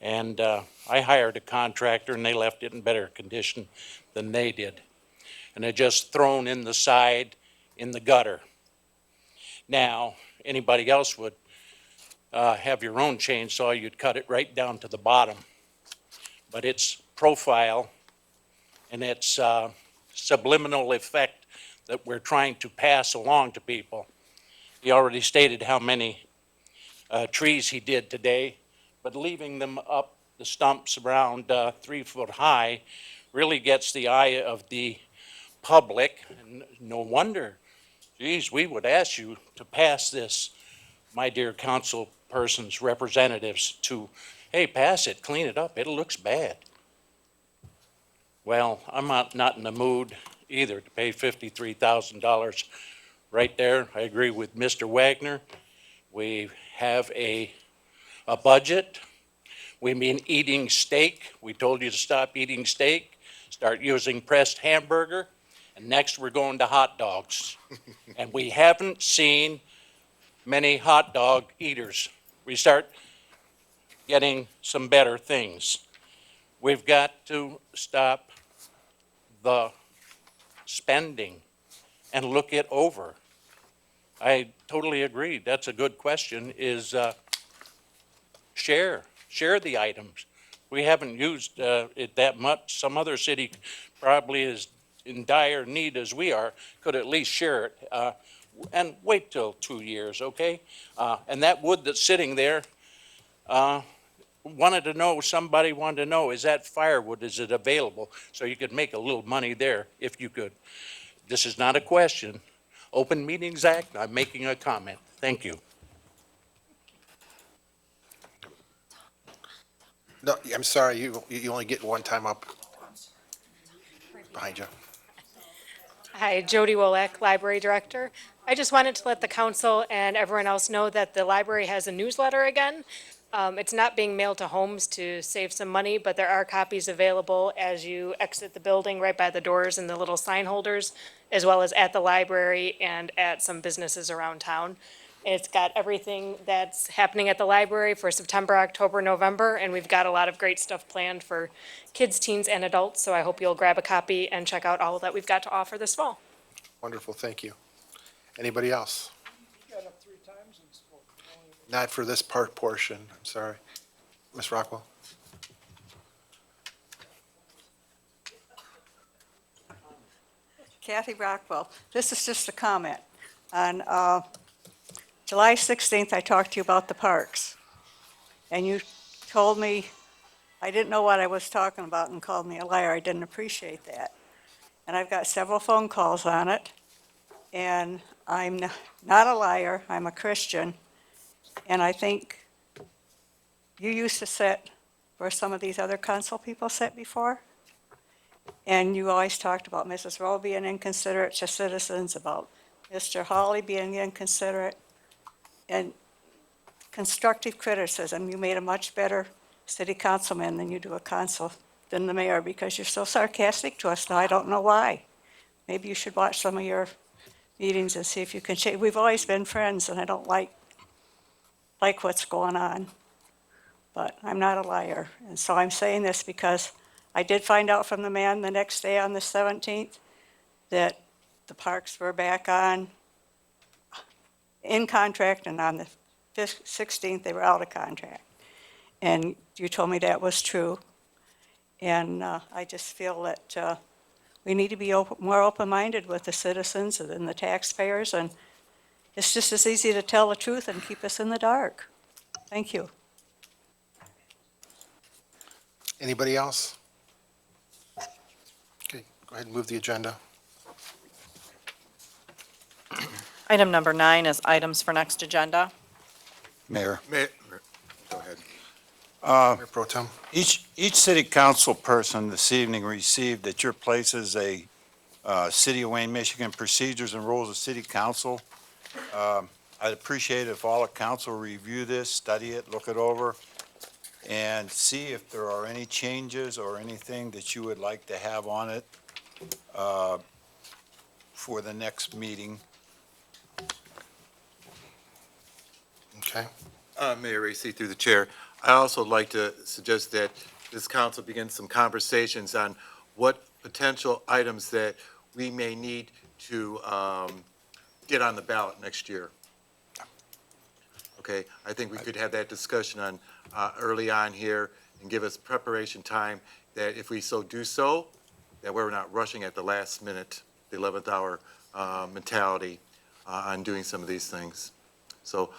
And I hired a contractor, and they left it in better condition than they did. And they just thrown in the side in the gutter. Now, anybody else would have your own chainsaw, you'd cut it right down to the bottom. But its profile and its subliminal effect that we're trying to pass along to people. He already stated how many trees he did today, but leaving them up the stumps around 3 foot high really gets the eye of the public. And no wonder, geez, we would ask you to pass this, my dear council persons, representatives, to, hey, pass it, clean it up, it looks bad. Well, I'm not in the mood either to pay $53,000 right there. I agree with Mr. Wagner. We have a budget. We mean eating steak. We told you to stop eating steak, start using pressed hamburger, and next we're going to hot dogs. And we haven't seen many hot dog eaters. We start getting some better things. We've got to stop the spending and look it over. I totally agree. That's a good question, is share the items. We haven't used it that much. Some other city probably is in dire need as we are, could at least share it. And wait till 2 years, okay? And that wood that's sitting there, somebody wanted to know, is that firewood, is it available? So you could make a little money there if you could. This is not a question. Open Meetings Act, I'm making a comment. Thank you. No, I'm sorry, you only get one time up. Behind you. Hi, Jody Wolak, Library Director. I just wanted to let the council and everyone else know that the library has a newsletter again. It's not being mailed to homes to save some money, but there are copies available as you exit the building right by the doors and the little sign holders, as well as at the library and at some businesses around town. It's got everything that's happening at the library for September, October, November, and we've got a lot of great stuff planned for kids, teens, and adults, so I hope you'll grab a copy and check out all that we've got to offer this fall. Wonderful, thank you. Anybody else? Not for this portion, I'm sorry. Ms. Rockwell? Kathy Rockwell. This is just a comment. On July 16th, I talked to you about the parks, and you told me I didn't know what I was talking about and called me a liar. I didn't appreciate that. And I've got several phone calls on it, and I'm not a liar. I'm a Christian, and I think you used to sit where some of these other council people sit before. And you always talked about Mrs. Rowe being inconsiderate to citizens, about Mr. Hawley being inconsiderate, and constructive criticism. You made a much better city councilman than you do than the mayor, because you're so sarcastic to us now. I don't know why. Maybe you should watch some of your meetings and see if you can change. We've always been friends, and I don't like what's going on. But I'm not a liar. And so I'm saying this because I did find out from the man the next day on the 17th that the parks were back on in contract, and on the 16th they were out of contract. And you told me that was true. And I just feel that we need to be more open-minded with the citizens and the taxpayers, and it's just as easy to tell the truth and keep us in the dark. Thank you. Anybody else? Okay, go ahead and move the agenda. Item number 9 is items for next agenda. Mayor, Mayor, go ahead. Mayor Pro Tem. Each city council person this evening received at your places a City of Wayne, Michigan Procedures and Rules of City Council. I'd appreciate if all of council review this, study it, look it over, and see if there are any changes or anything that you would like to have on it for the next meeting. Okay. Mayor Racy, through the chair, I also like to suggest that this council begin some conversations on what potential items that we may need to get on the ballot next year. Okay, I think we could have that discussion on, early on here and give us preparation time that if we so do so, that we're not rushing at the last minute, the 11th hour mentality on doing some of these things. So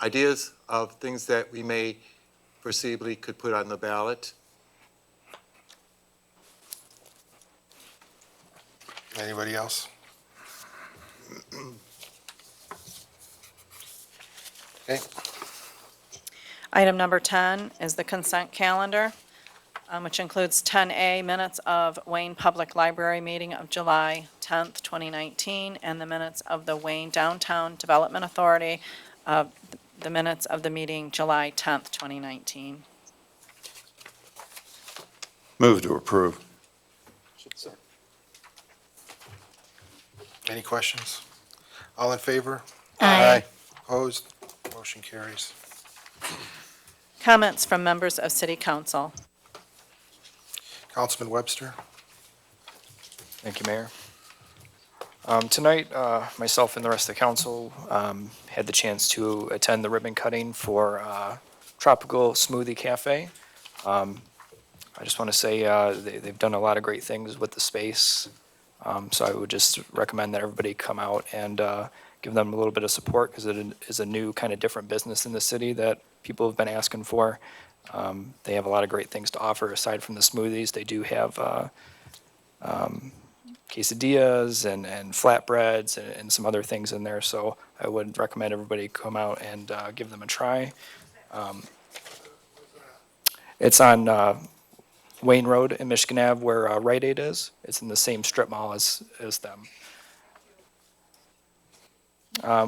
ideas of things that we may foreseeably could put on the ballot. Anybody else? Okay. Item number 10 is the consent calendar, which includes 10A, minutes of Wayne Public Library meeting of July 10th, 2019, and the minutes of the Wayne Downtown Development Authority, the minutes of the meeting July 10th, 2019. Move to approve. Any questions? All in favor? Aye. Opposed? Motion carries. Comments from members of City Council. Councilman Webster? Thank you, Mayor. Tonight, myself and the rest of the council had the chance to attend the ribbon cutting for Tropical Smoothie Cafe. I just want to say they've done a lot of great things with the space. So I would just recommend that everybody come out and give them a little bit of support because it is a new kind of different business in the city that people have been asking for. They have a lot of great things to offer aside from the smoothies. They do have quesadillas and flatbreads and some other things in there. So I would recommend everybody come out and give them a try. It's on Wayne Road in Michigan Ave where Rite Aid is. It's in the same strip mall as them.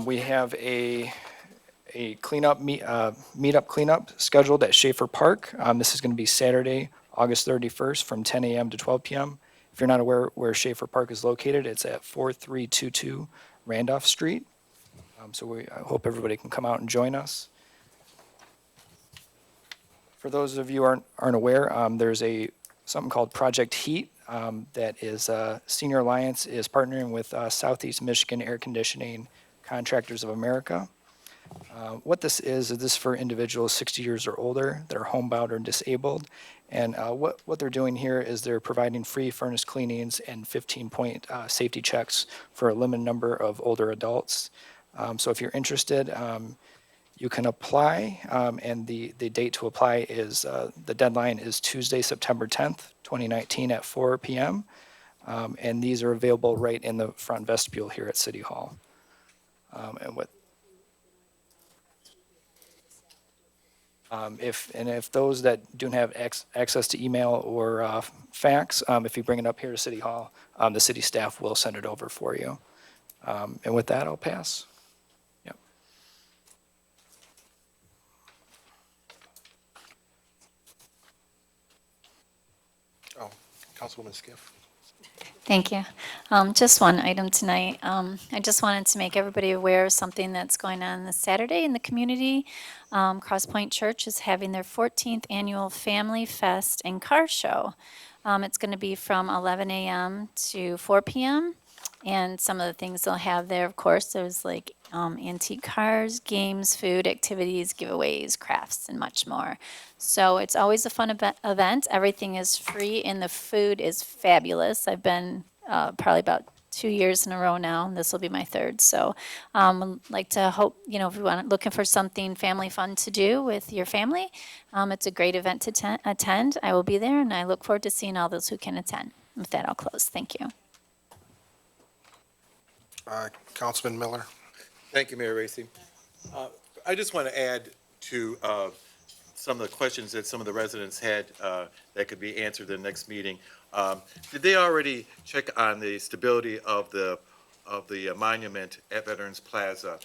We have a cleanup meetup cleanup scheduled at Schaefer Park. This is going to be Saturday, August 31st from 10 a.m. to 12 p.m. If you're not aware where Schaefer Park is located, it's at 4322 Randolph Street. So I hope everybody can come out and join us. For those of you who aren't aware, there's something called Project Heat that is Senior Alliance is partnering with Southeast Michigan Air Conditioning Contractors of America. What this is for individuals 60 years or older that are homebound or disabled. And what they're doing here is they're providing free furnace cleanings and 15-point safety checks for a limited number of older adults. So if you're interested, you can apply, and the date to apply is, the deadline is Tuesday, September 10th, 2019 at 4 p.m. And these are available right in the front vestibule here at City Hall. If those that don't have access to email or fax, if you bring it up here to City Hall, the city staff will send it over for you. And with that, I'll pass. Yep. Oh, Councilwoman Skiff. Thank you. Just one item tonight. I just wanted to make everybody aware of something that's going on this Saturday in the community. Cross Point Church is having their 14th annual Family Fest and Car Show. It's going to be from 11 a.m. to 4 p.m. And some of the things they'll have there, of course, there's like antique cars, games, food, activities, giveaways, crafts, and much more. So it's always a fun event. Everything is free, and the food is fabulous. I've been probably about 2 years in a row now, and this will be my third. So I'd like to hope, if you want looking for something family fun to do with your family, it's a great event to attend. I will be there, and I look forward to seeing all those who can attend. With that, I'll close. Thank you. Councilman Miller. Thank you, Mayor Racy. I just want to add to some of the questions that some of the residents had that could be answered in the next meeting. Did they already check on the stability of the monument at Veterans Plaza?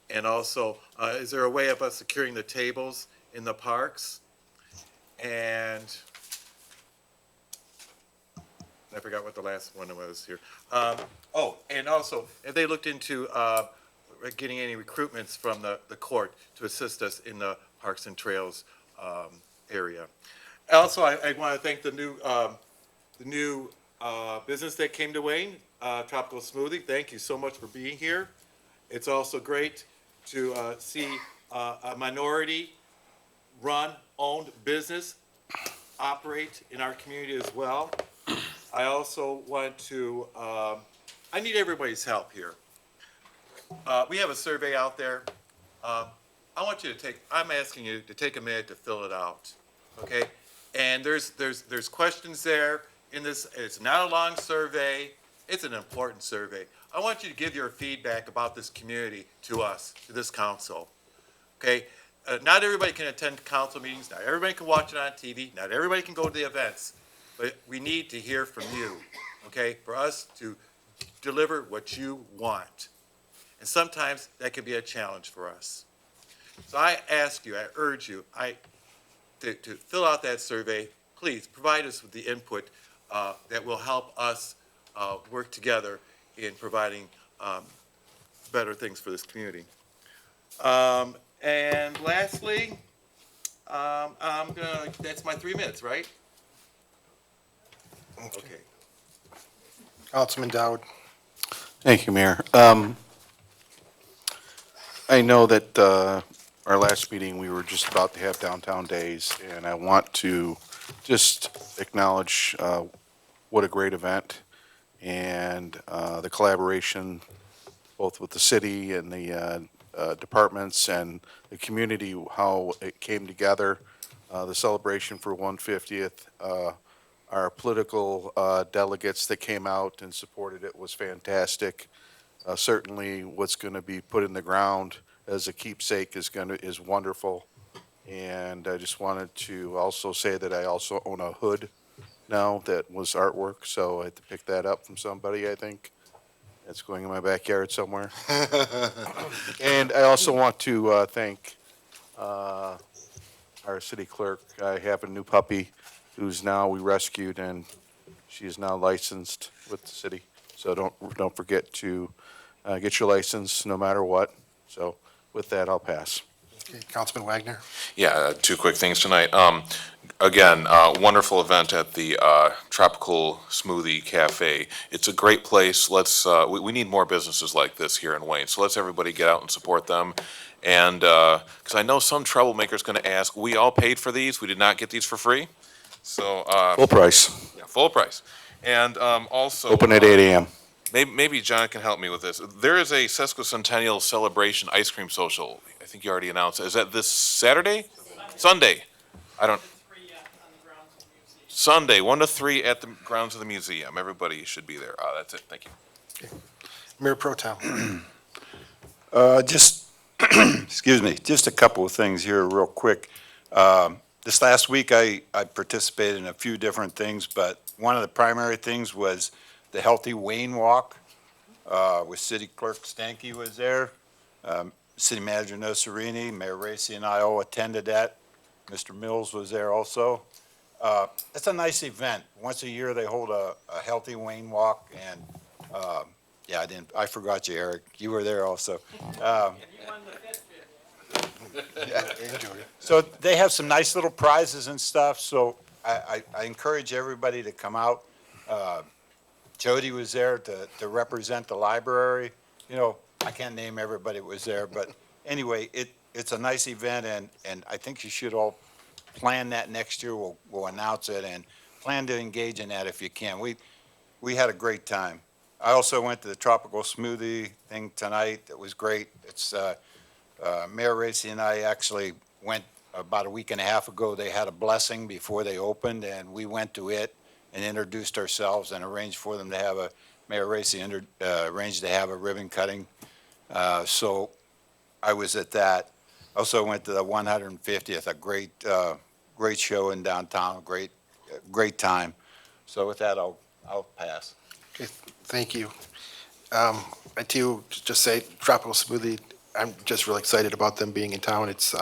And also, is there a way of us securing the tables in the parks? And I forgot what the last one was here. And also, have they looked into getting any recruitments from the court to assist us in the Parks and Trails area? Also, I want to thank the new business that came to Wayne, Tropical Smoothie. Thank you so much for being here. It's also great to see a minority-run, owned business operate in our community as well. I also want to, I need everybody's help here. We have a survey out there. I want you to I'm asking you to take a minute to fill it out, okay? And there's questions there in this. It's not a long survey. It's an important survey. I want you to give your feedback about this community to us, to this council, okay? Not everybody can attend council meetings. Not everybody can watch it on TV. Not everybody can go to the events. But we need to hear from you, okay? For us to deliver what you want. And sometimes that can be a challenge for us. So I ask you, I urge you, to fill out that survey. Please provide us with the input that will help us work together in providing better things for this community. And lastly, that's my 3 minutes, right? Okay. Councilman Dowd. Thank you, Mayor. I know that our last meeting, we were just about to have Downtown Days, and I want to just acknowledge what a great event and the collaboration both with the city and the departments and the community, how it came together, the celebration for 150th. Our political delegates that came out and supported it was fantastic. Certainly what's going to be put in the ground as a keepsake is wonderful. And I just wanted to also say that I also own a hood now that was artwork, so I had to pick that up from somebody, I think. That's going in my backyard somewhere. And I also want to thank our city clerk. I have a new puppy who's now we rescued, and she is now licensed with the city. So don't forget to get your license no matter what. So with that, I'll pass. Okay, Councilman Wagner. Yeah, two quick things tonight. Again, wonderful event at the Tropical Smoothie Cafe. It's a great place. We need more businesses like this here in Wayne. So let's everybody get out and support them. And because I know some troublemaker's going to ask, we all paid for these. We did not get these for free. So Full price. yeah, full price. And also Open at 8 a.m. Maybe John can help me with this. There is a sesquicentennial celebration ice cream social. I think you already announced it. Is that this Saturday? Sunday. Sunday, 1 to 3 at the grounds of the museum. Everybody should be there. That's it. Thank you. Mayor Pro Tem. Just, excuse me, just a couple of things here real quick. This last week, I participated in a few different things, but one of the primary things was the Healthy Wayne Walk, with City Clerk Stanky was there. City Manager Nosarini, Mayor Racy and I all attended that. Mr. Mills was there also. It's a nice event. Once a year, they hold a Healthy Wayne Walk, and, yeah, I forgot you, Eric. You were there also. So they have some nice little prizes and stuff, so I encourage everybody to come out. Jody was there to represent the library. You know, I can't name everybody that was there, but anyway, it's a nice event, and I think you should all plan that next year. We'll announce it, and plan to engage in that if you can. We had a great time. I also went to the Tropical Smoothie thing tonight. It was great. It's Mayor Racy and I actually went about a week and a half ago. They had a blessing before they opened, and we went to it and introduced ourselves and arranged for them to have Mayor Racy arranged to have a ribbon cutting. So I was at that. Also went to the 150th, a great show in downtown, great time. So with that, I'll pass. Okay, thank you. I too, just say Tropical Smoothie, I'm just really excited about them being in town. It's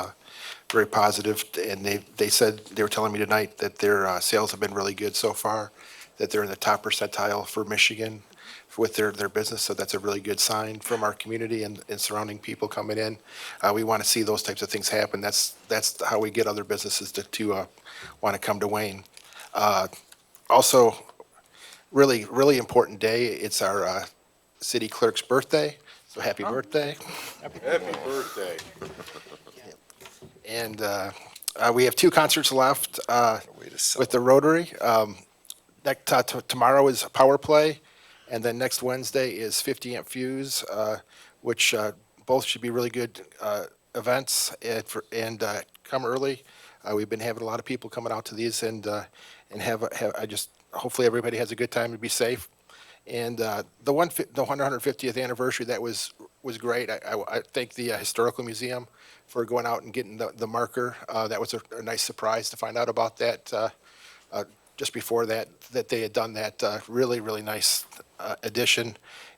very positive, and they said, they were telling me tonight that their sales have been really good so far, that they're in the top percentile for Michigan with their business, so that's a really good sign from our community and surrounding people coming in. We want to see those types of things happen. That's how we get other businesses to want to come to Wayne. Also, really important day. It's our city clerk's birthday, so happy birthday. Happy birthday. And we have 2 concerts left with the Rotary. Tomorrow is Power Play, and then next Wednesday is 50 Amp Fuse, which both should be really good events. And come early. We've been having a lot of people coming out to these, and hopefully everybody has a good time and be safe. And the 150th anniversary, that was great. I thank the Historical Museum for going out and getting the marker. That was a nice surprise to find out about that just before that they had done that really nice addition.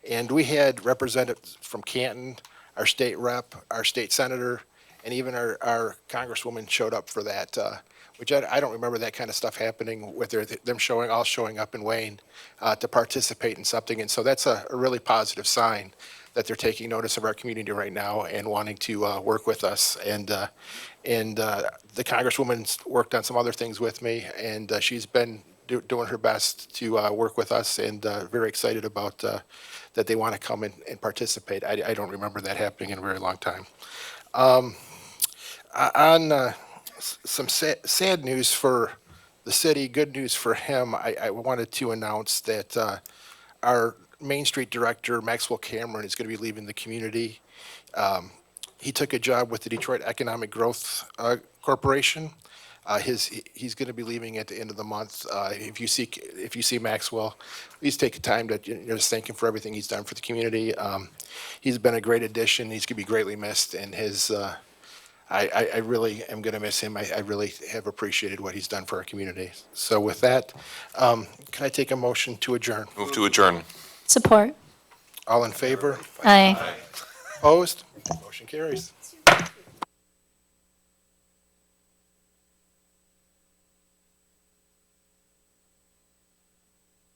And we had representatives from Canton, our state rep, our state senator, and even our congresswoman showed up for that, which I don't remember that kind of stuff happening with them all showing up in Wayne to participate in something. And so that's a really positive sign that they're taking notice of our community right now and wanting to work with us. And the congresswoman's worked on some other things with me, and she's been doing her best to work with us, and very excited about that they want to come and participate. I don't remember that happening in a very long time. On some sad news for the city, good news for him, I wanted to announce that our Main Street Director, Maxwell Cameron, is going to be leaving the community. He took a job with the Detroit Economic Growth Corporation. He's going to be leaving at the end of the month. If you see Maxwell, please take time to just thank him for everything he's done for the community. He's been a great addition. He's going to be greatly missed, and I really am going to miss him. I really have appreciated what he's done for our community. So with that, can I take a motion to adjourn? Move to adjourn. Support. All in favor? Aye. Opposed? Motion carries.